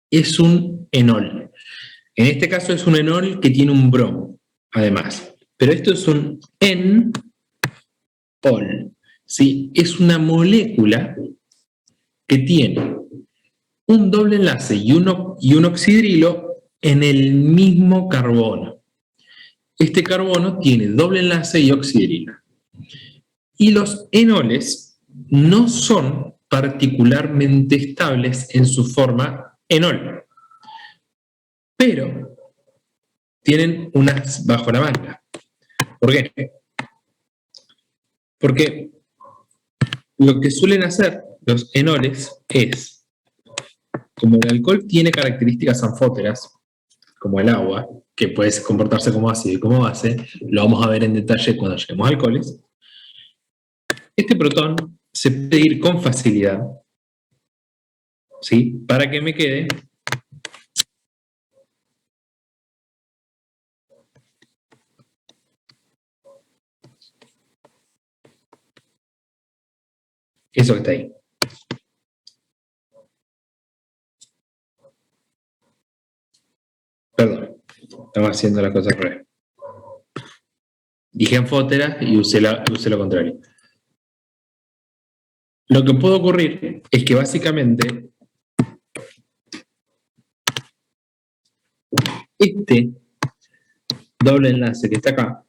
Speaker 1: es un enol. En este caso es un enol que tiene un bromo, además. Pero esto es un enol. ¿Sí? Es una molécula que tiene un doble enlace y un oxidrilo en el mismo carbono. Este carbono tiene doble enlace y oxidrilo. Y los enoles no son particularmente estables en su forma enol, pero tienen un as bajo la manga. ¿Por qué? Porque lo que suelen hacer los enoles es como el alcohol tiene características anfóteras, como el agua, que puede comportarse como ácido y como base, lo vamos a ver en detalle cuando lleguemos a alcoholes, este protón se puede ir con facilidad, ¿sí? Para que me quede eso que está ahí. Perdón, estamos haciendo la cosa al revés. Dije anfótera y usé lo contrario. Lo que puede ocurrir es que básicamente este doble enlace que está acá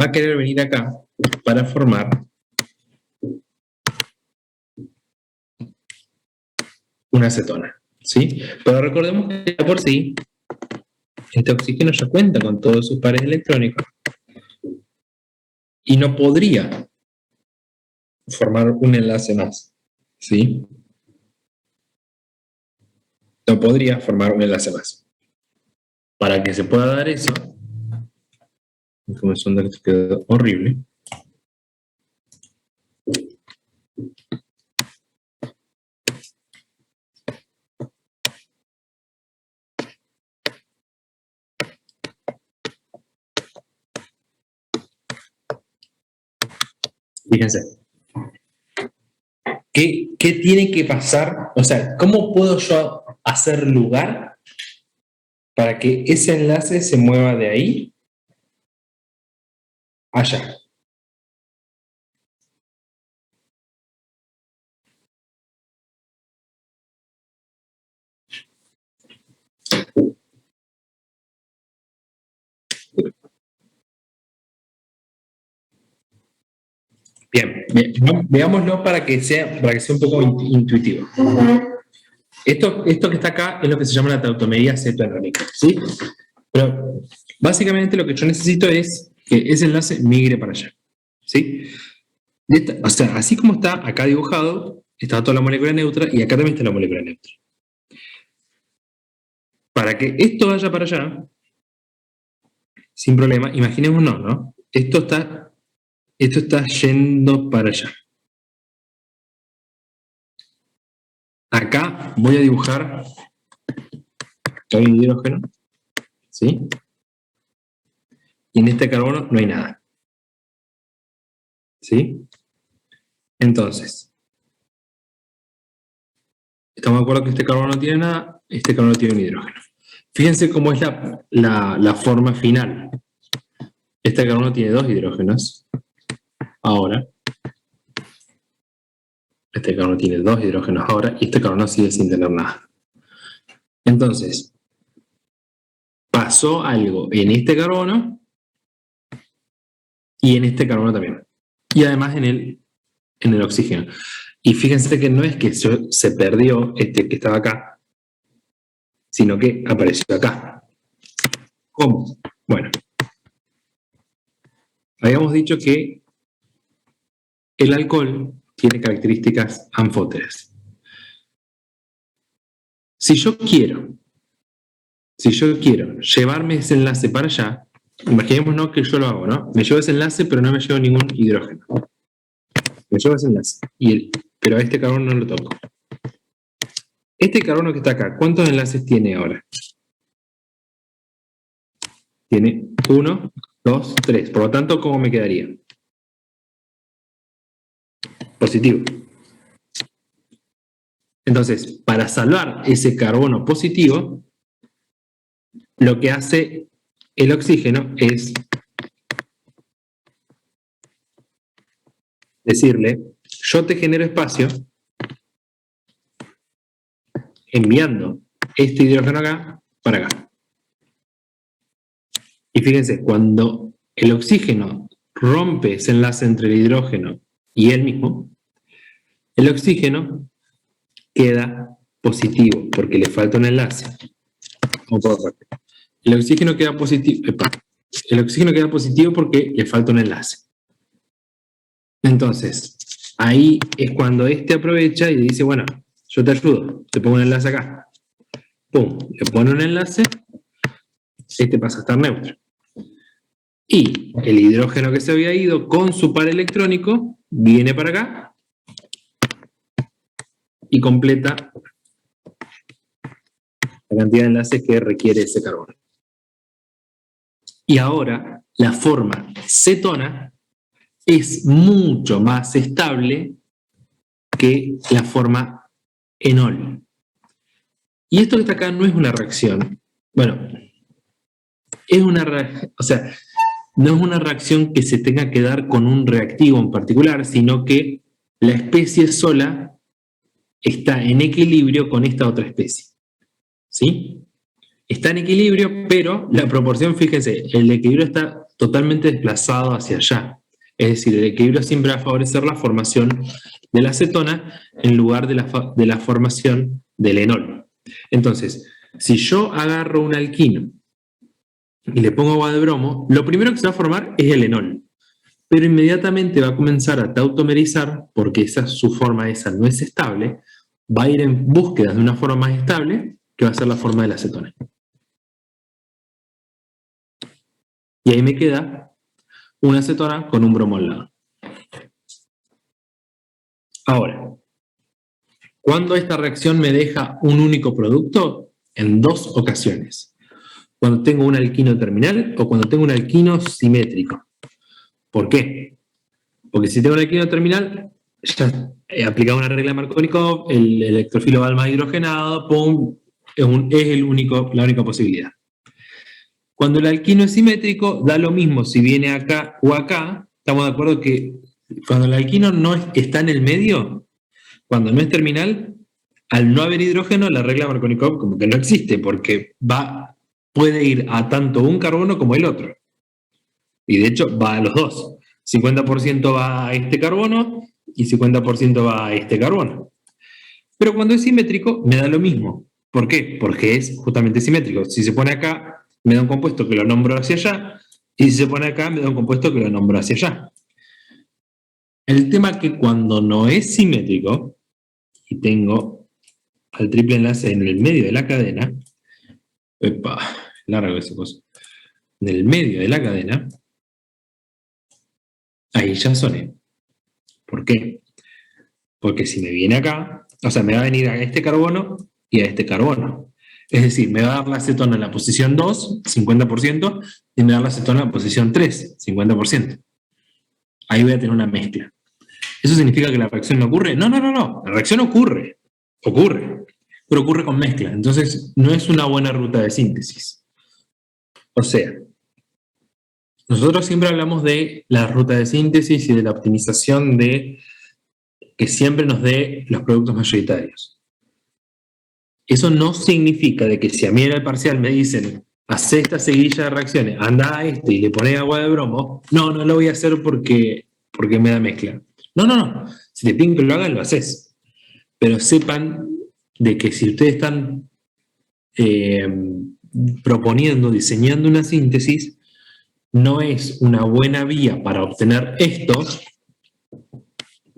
Speaker 1: va a querer venir acá para formar una acetona, ¿sí? Pero recordemos que por sí este oxígeno ya cuenta con todos sus pares electrónicos y no podría formar un enlace más, ¿sí? No podría formar un enlace más. Para que se pueda dar eso, como son que esto quedó horrible, fíjense, ¿qué tiene que pasar? O sea, ¿cómo puedo yo hacer lugar para que ese enlace se mueva de ahí a allá? Bien, veámoslo para que sea un poco intuitivo. Esto que está acá es lo que se llama la tautomería cetoenolítica, ¿sí? Pero básicamente lo que yo necesito es que ese enlace migre para allá, ¿sí? O sea, así como está acá dibujado, está toda la molécula neutra y acá también está la molécula neutra. Para que esto vaya para allá, sin problema, imaginémonos, ¿no? Esto está yendo para allá. Acá voy a dibujar acá hay un hidrógeno, ¿sí? Y en este carbono no hay nada, ¿sí? Entonces, estamos de acuerdo que este carbono no tiene nada, este carbono tiene un hidrógeno. Fíjense cómo es la forma final. Este carbono tiene 2 hidrógenos. Ahora, este carbono tiene 2 hidrógenos ahora y este carbono sigue sin tener nada. Entonces, pasó algo en este carbono y en este carbono también. Y además en el oxígeno. Y fíjense que no es que se perdió este que estaba acá, sino que apareció acá. ¿Cómo? Bueno, habíamos dicho que el alcohol tiene características anfóteras. Si yo quiero llevarme ese enlace para allá, imaginémonos que yo lo hago, ¿no? Me llevo ese enlace, pero no me llevo ningún hidrógeno. Me llevo ese enlace, pero a este carbono no lo toco. Este carbono que está acá, ¿cuántos enlaces tiene ahora? Tiene 1, 2, 3. Por lo tanto, ¿cómo me quedaría? Positivo. Entonces, para salvar ese carbono positivo, lo que hace el oxígeno es decirle, yo te genero espacio enviando este hidrógeno acá para acá. Y fíjense, cuando el oxígeno rompe ese enlace entre el hidrógeno y él mismo, el oxígeno queda positivo porque le falta un enlace. El oxígeno queda positivo. El oxígeno queda positivo porque le falta un enlace. Entonces, Ahí es cuando este aprovecha y dice, bueno, yo te ayudo, te pongo un enlace acá. Pum, le pone un enlace, este pasa a estar neutro. Y el hidrógeno que se había ido con su par electrónico viene para acá y completa la cantidad de enlaces que requiere ese carbono. Y ahora la forma cetona es mucho más estable que la forma enol. Y esto que está acá no es una reacción. Bueno, es una reacción, o sea, no es una reacción que se tenga que dar con un reactivo en particular, sino que la especie sola está en equilibrio con esta otra especie. ¿Sí? Está en equilibrio, pero la proporción, fíjense, el equilibrio está totalmente desplazado hacia allá. Es decir, el equilibrio siempre va a favorecer la formación de la acetona en lugar de la formación del enol. Entonces, si yo agarro un alquino y le pongo agua de bromo, lo primero que se va a formar es el enol. Pero inmediatamente va a comenzar a tautomerizar, porque su forma esa no es estable, va a ir en búsqueda de una forma más estable, que va a ser la forma de la acetona. Y ahí me queda una acetona con un bromo al lado. Ahora, ¿cuándo esta reacción me deja un único producto? En dos ocasiones. Cuando tengo un alquino terminal o cuando tengo un alquino simétrico. ¿Por qué? Porque si tengo un alquino terminal, ya he aplicado una regla de Markovnikov, el electrofilo va al más hidrogenado, ¡pum! Es la única posibilidad. Cuando el alquino es simétrico, da lo mismo si viene acá o acá. Estamos de acuerdo que cuando el alquino no está en el medio, cuando no es terminal, al no haber hidrógeno, la regla Markovnikov como que no existe, porque puede ir a tanto un carbono como el otro. Y de hecho va a los dos. 50% va a este carbono y 50% va a este carbono. Pero cuando es simétrico, me da lo mismo. ¿Por qué? Porque es justamente simétrico. Si se pone acá, me da un compuesto que lo nombro hacia allá, y si se pone acá, me da un compuesto que lo nombro hacia allá. El tema es que cuando no es simétrico, y tengo al triple enlace en el medio de la cadena, epa, largo ese cosa, en el medio de la cadena, ahí ya soné. ¿Por qué? Porque si me viene acá, o sea, me va a venir a este carbono y a este carbono. Es decir, me va a dar la acetona en la posición 2, 50%, y me va a dar la acetona en la posición 3, 50%. Ahí voy a tener una mezcla. ¿Eso significa que la reacción no ocurre? No, no, no, no. La reacción ocurre, pero ocurre con mezcla. Entonces, no es una buena ruta de síntesis. O sea, nosotros siempre hablamos de la ruta de síntesis y de la optimización de que siempre nos dé los productos mayoritarios. Eso no significa de que si a mí en el parcial me dicen, hace esta seguilla de reacciones, anda a este y le pone agua de bromo, no lo voy a hacer porque me da mezcla. No, no, no. Si te piden que lo hagan, lo haces. Pero sepan de que si ustedes están eh, proponiendo, diseñando una síntesis, no es una buena vía para obtener esto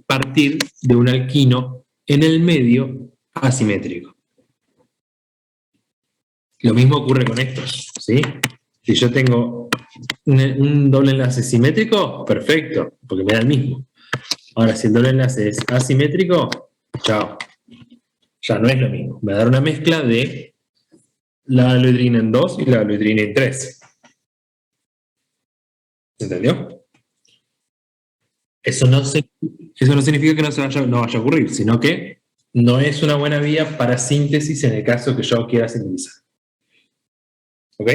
Speaker 1: partir de un alquino en el medio asimétrico. Lo mismo ocurre con estos, ¿sí? Si yo tengo un doble enlace simétrico, perfecto, porque me da el mismo. Ahora, si el doble enlace es asimétrico, chao. Ya no es lo mismo. Me va a dar una mezcla de la aloidrina en 2 y la aloidrina en 3. ¿Entendió? Eso no significa que no vaya a ocurrir, sino que no es una buena vía para síntesis en el caso que yo quiera sintetizar. ¿Ok?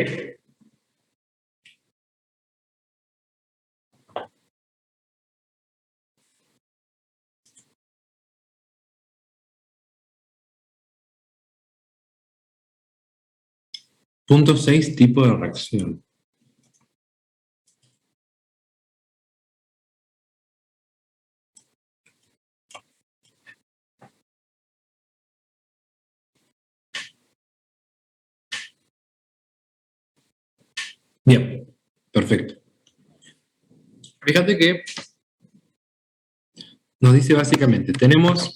Speaker 1: Punto 6, tipo de reacción. Bien, perfecto. Fíjate que nos dice básicamente, tenemos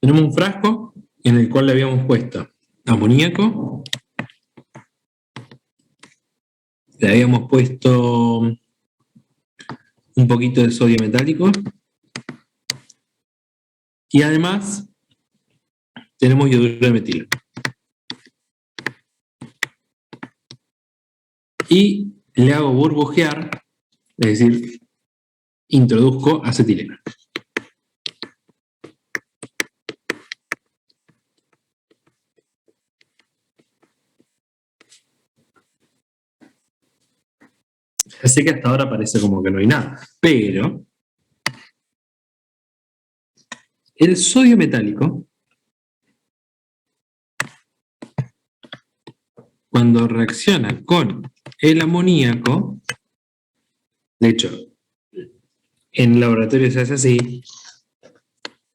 Speaker 1: un frasco en el cual le habíamos puesto amoníaco, le habíamos puesto un poquito de sodio metálico y además tenemos yoduro de metilo. Y le hago burbujear, es decir, introduzco acetileno. Ya sé que hasta ahora parece como que no hay nada, pero el sodio metálico, cuando reacciona con el amoníaco, de hecho, en el laboratorio se hace así,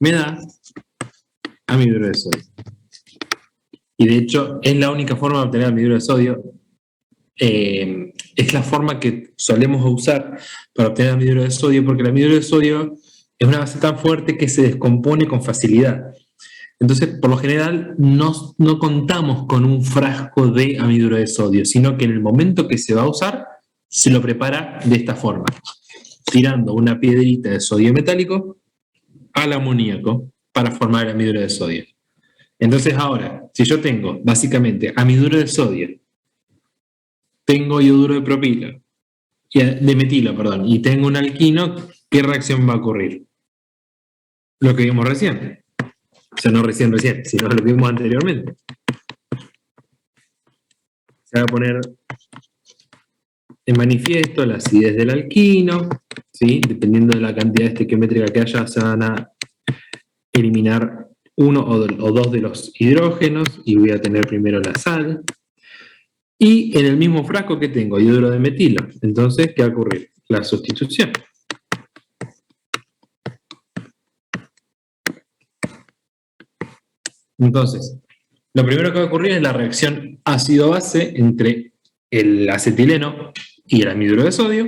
Speaker 1: me da anhidro de sodio. Y de hecho, es la única forma de obtener anhidro de sodio. Es la forma que solemos usar para obtener anhidro de sodio, porque el anhidro de sodio es una base tan fuerte que se descompone con facilidad. Entonces, por lo general, no contamos con un frasco de anhidro de sodio, sino que en el momento que se va a usar, se lo prepara de esta forma, tirando una piedrita de sodio metálico al amoníaco para formar el anhidro de sodio. Entonces ahora, si yo tengo básicamente anhidro de sodio, tengo yoduro de propilo, de metilo, perdón, y tengo un alquino, ¿qué reacción va a ocurrir? Lo que vimos recién. O sea, no recién, sino lo que vimos anteriormente. Se va a poner en manifiesto la acidez del alquino, ¿sí? Dependiendo de la cantidad estequiométrica que haya, se van a eliminar uno o dos de los hidrógenos y voy a tener primero la sal. Y en el mismo frasco que tengo yoduro de metilo, entonces, ¿qué va a ocurrir? La sustitución. Entonces, lo primero que va a ocurrir es la reacción ácido-base entre el acetileno y el anhidro de sodio,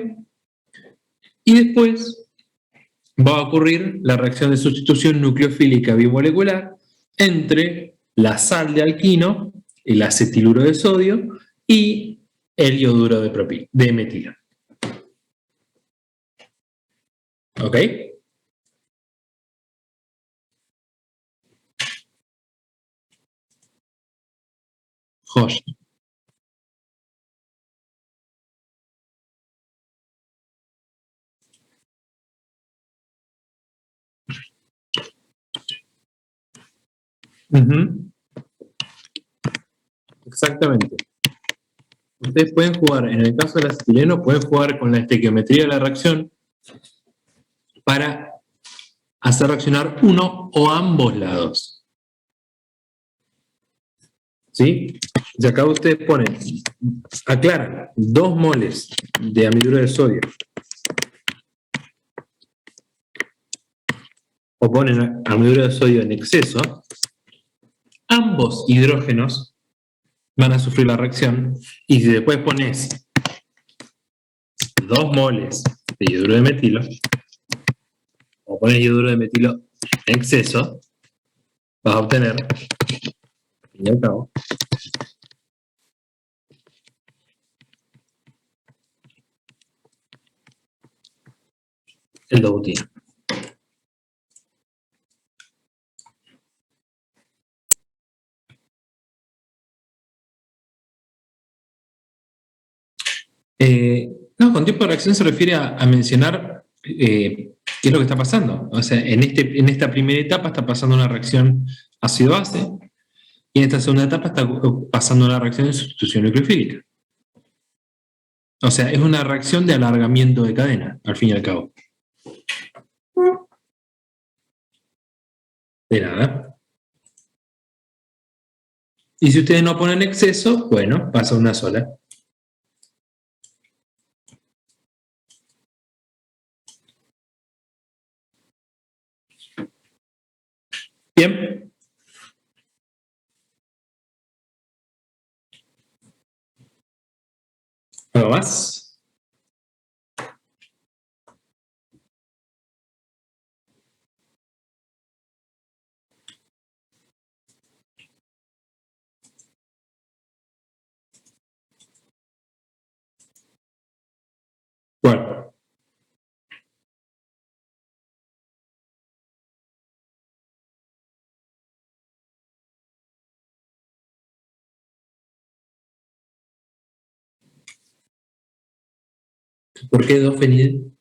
Speaker 1: y después va a ocurrir la reacción de sustitución nucleofílica bimolecular entre la sal de alquino, el acetiluro de sodio y el yoduro de metilo. ¿Ok? Josh. Exactamente. Ustedes pueden jugar, en el caso del acetileno, pueden jugar con la estequiometría de la reacción para hacer reaccionar uno o ambos lados. ¿Sí? Y acá ustedes ponen, aclaran, 2 moles de anhidro de sodio, o ponen anhidro de sodio en exceso, ambos hidrógenos van a sufrir la reacción, y si después pones 2 moles de hidruro de metilo, o pones hidruro de metilo en exceso, vas a obtener, al fin y al cabo, el dobutina. No, con tiempo de reacción se refiere a mencionar qué es lo que está pasando. O sea, en esta primera etapa está pasando una reacción ácido-base y en esta segunda etapa está pasando una reacción de sustitución nucleofílica. O sea, es una reacción de alargamiento de cadena, al fin y al cabo. De nada. Y si ustedes no ponen exceso, bueno, pasa una sola. Bien. ¿Algo más? ¿Por qué 2-fenil?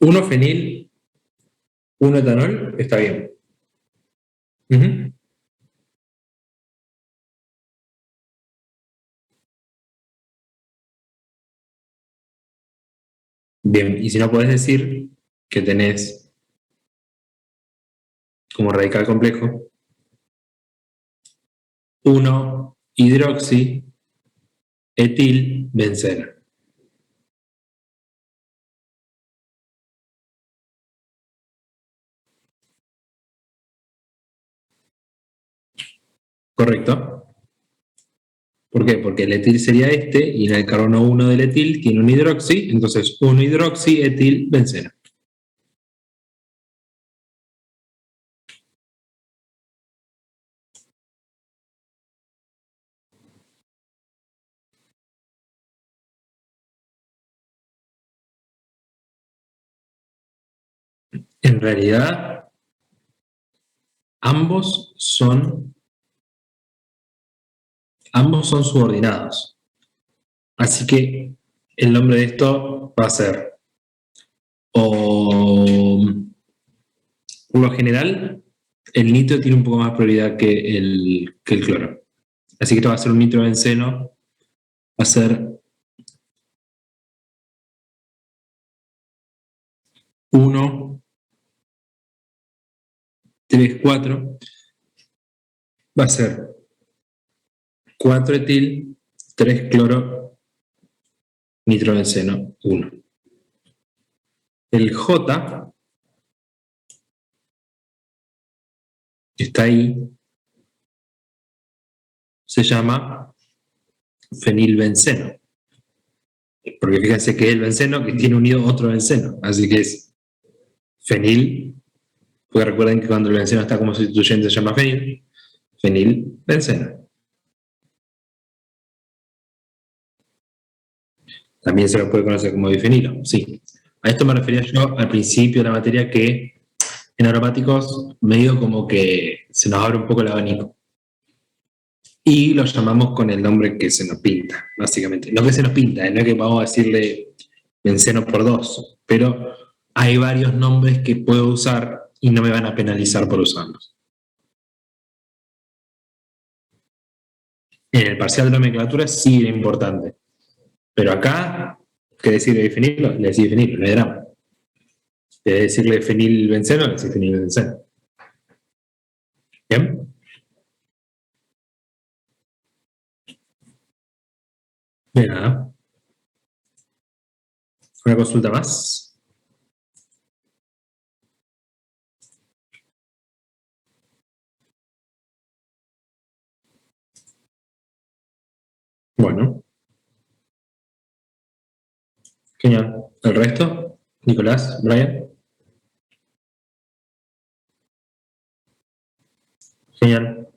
Speaker 1: Uno fenil, uno etanol, está bien. Ujú. Bien, y si no podés decir que tenés como radical complejo 1 hidroxi etil benceno. ¿Correcto? ¿Por qué? Porque el etil sería este, y en el carbono 1 del etil tiene un hidroxi, entonces 1 hidroxi etil benceno. En realidad, ambos son, ambos son subordinados. Así que el nombre de esto va a ser, o por lo general, el nitro tiene un poco más prioridad que el cloro. Así que esto va a ser un nitrobenceno, va a ser 1, 3, 4, va a ser 4 etil, 3 cloro, nitrobenceno 1. El J que está ahí se llama fenilbenceno. Porque fíjense que es el benceno que tiene unido otro benceno. Así que es fenil, porque recuerden que cuando el benceno está como sustituyente se llama fenil, fenilbenceno. También se lo puede conocer como difenilo, sí. A esto me refería yo al principio de la materia, que en aromáticos medio como que se nos abre un poco el abanico. Y lo llamamos con el nombre que se nos pinta, básicamente. No que se nos pinta, no es que vamos a decirle benceno por 2, pero hay varios nombres que puedo usar y no me van a penalizar por usarlos. En el parcial de nomenclatura sí era importante, pero acá, ¿qué decir de fenilo? Le decís fenilo, no hay drama. De decirle fenilbenceno, le decís fenilbenceno. ¿Bien? De nada. Una consulta más. Bueno, genial. ¿El resto? Nicolás, Brian. Genial.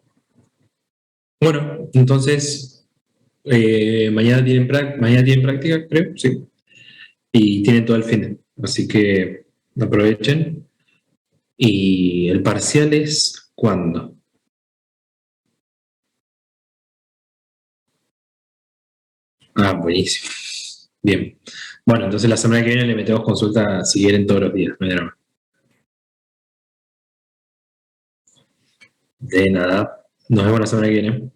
Speaker 1: Bueno, entonces, mañana tienen práctica, creo, sí. Y tienen todo el fin de. Así que aprovechen. ¿Y el parcial es cuándo? Ah, buenísimo. Bien. Bueno, entonces la semana que viene le metemos consulta si quieren todos los días, no hay drama. De nada. Nos vemos la semana que viene.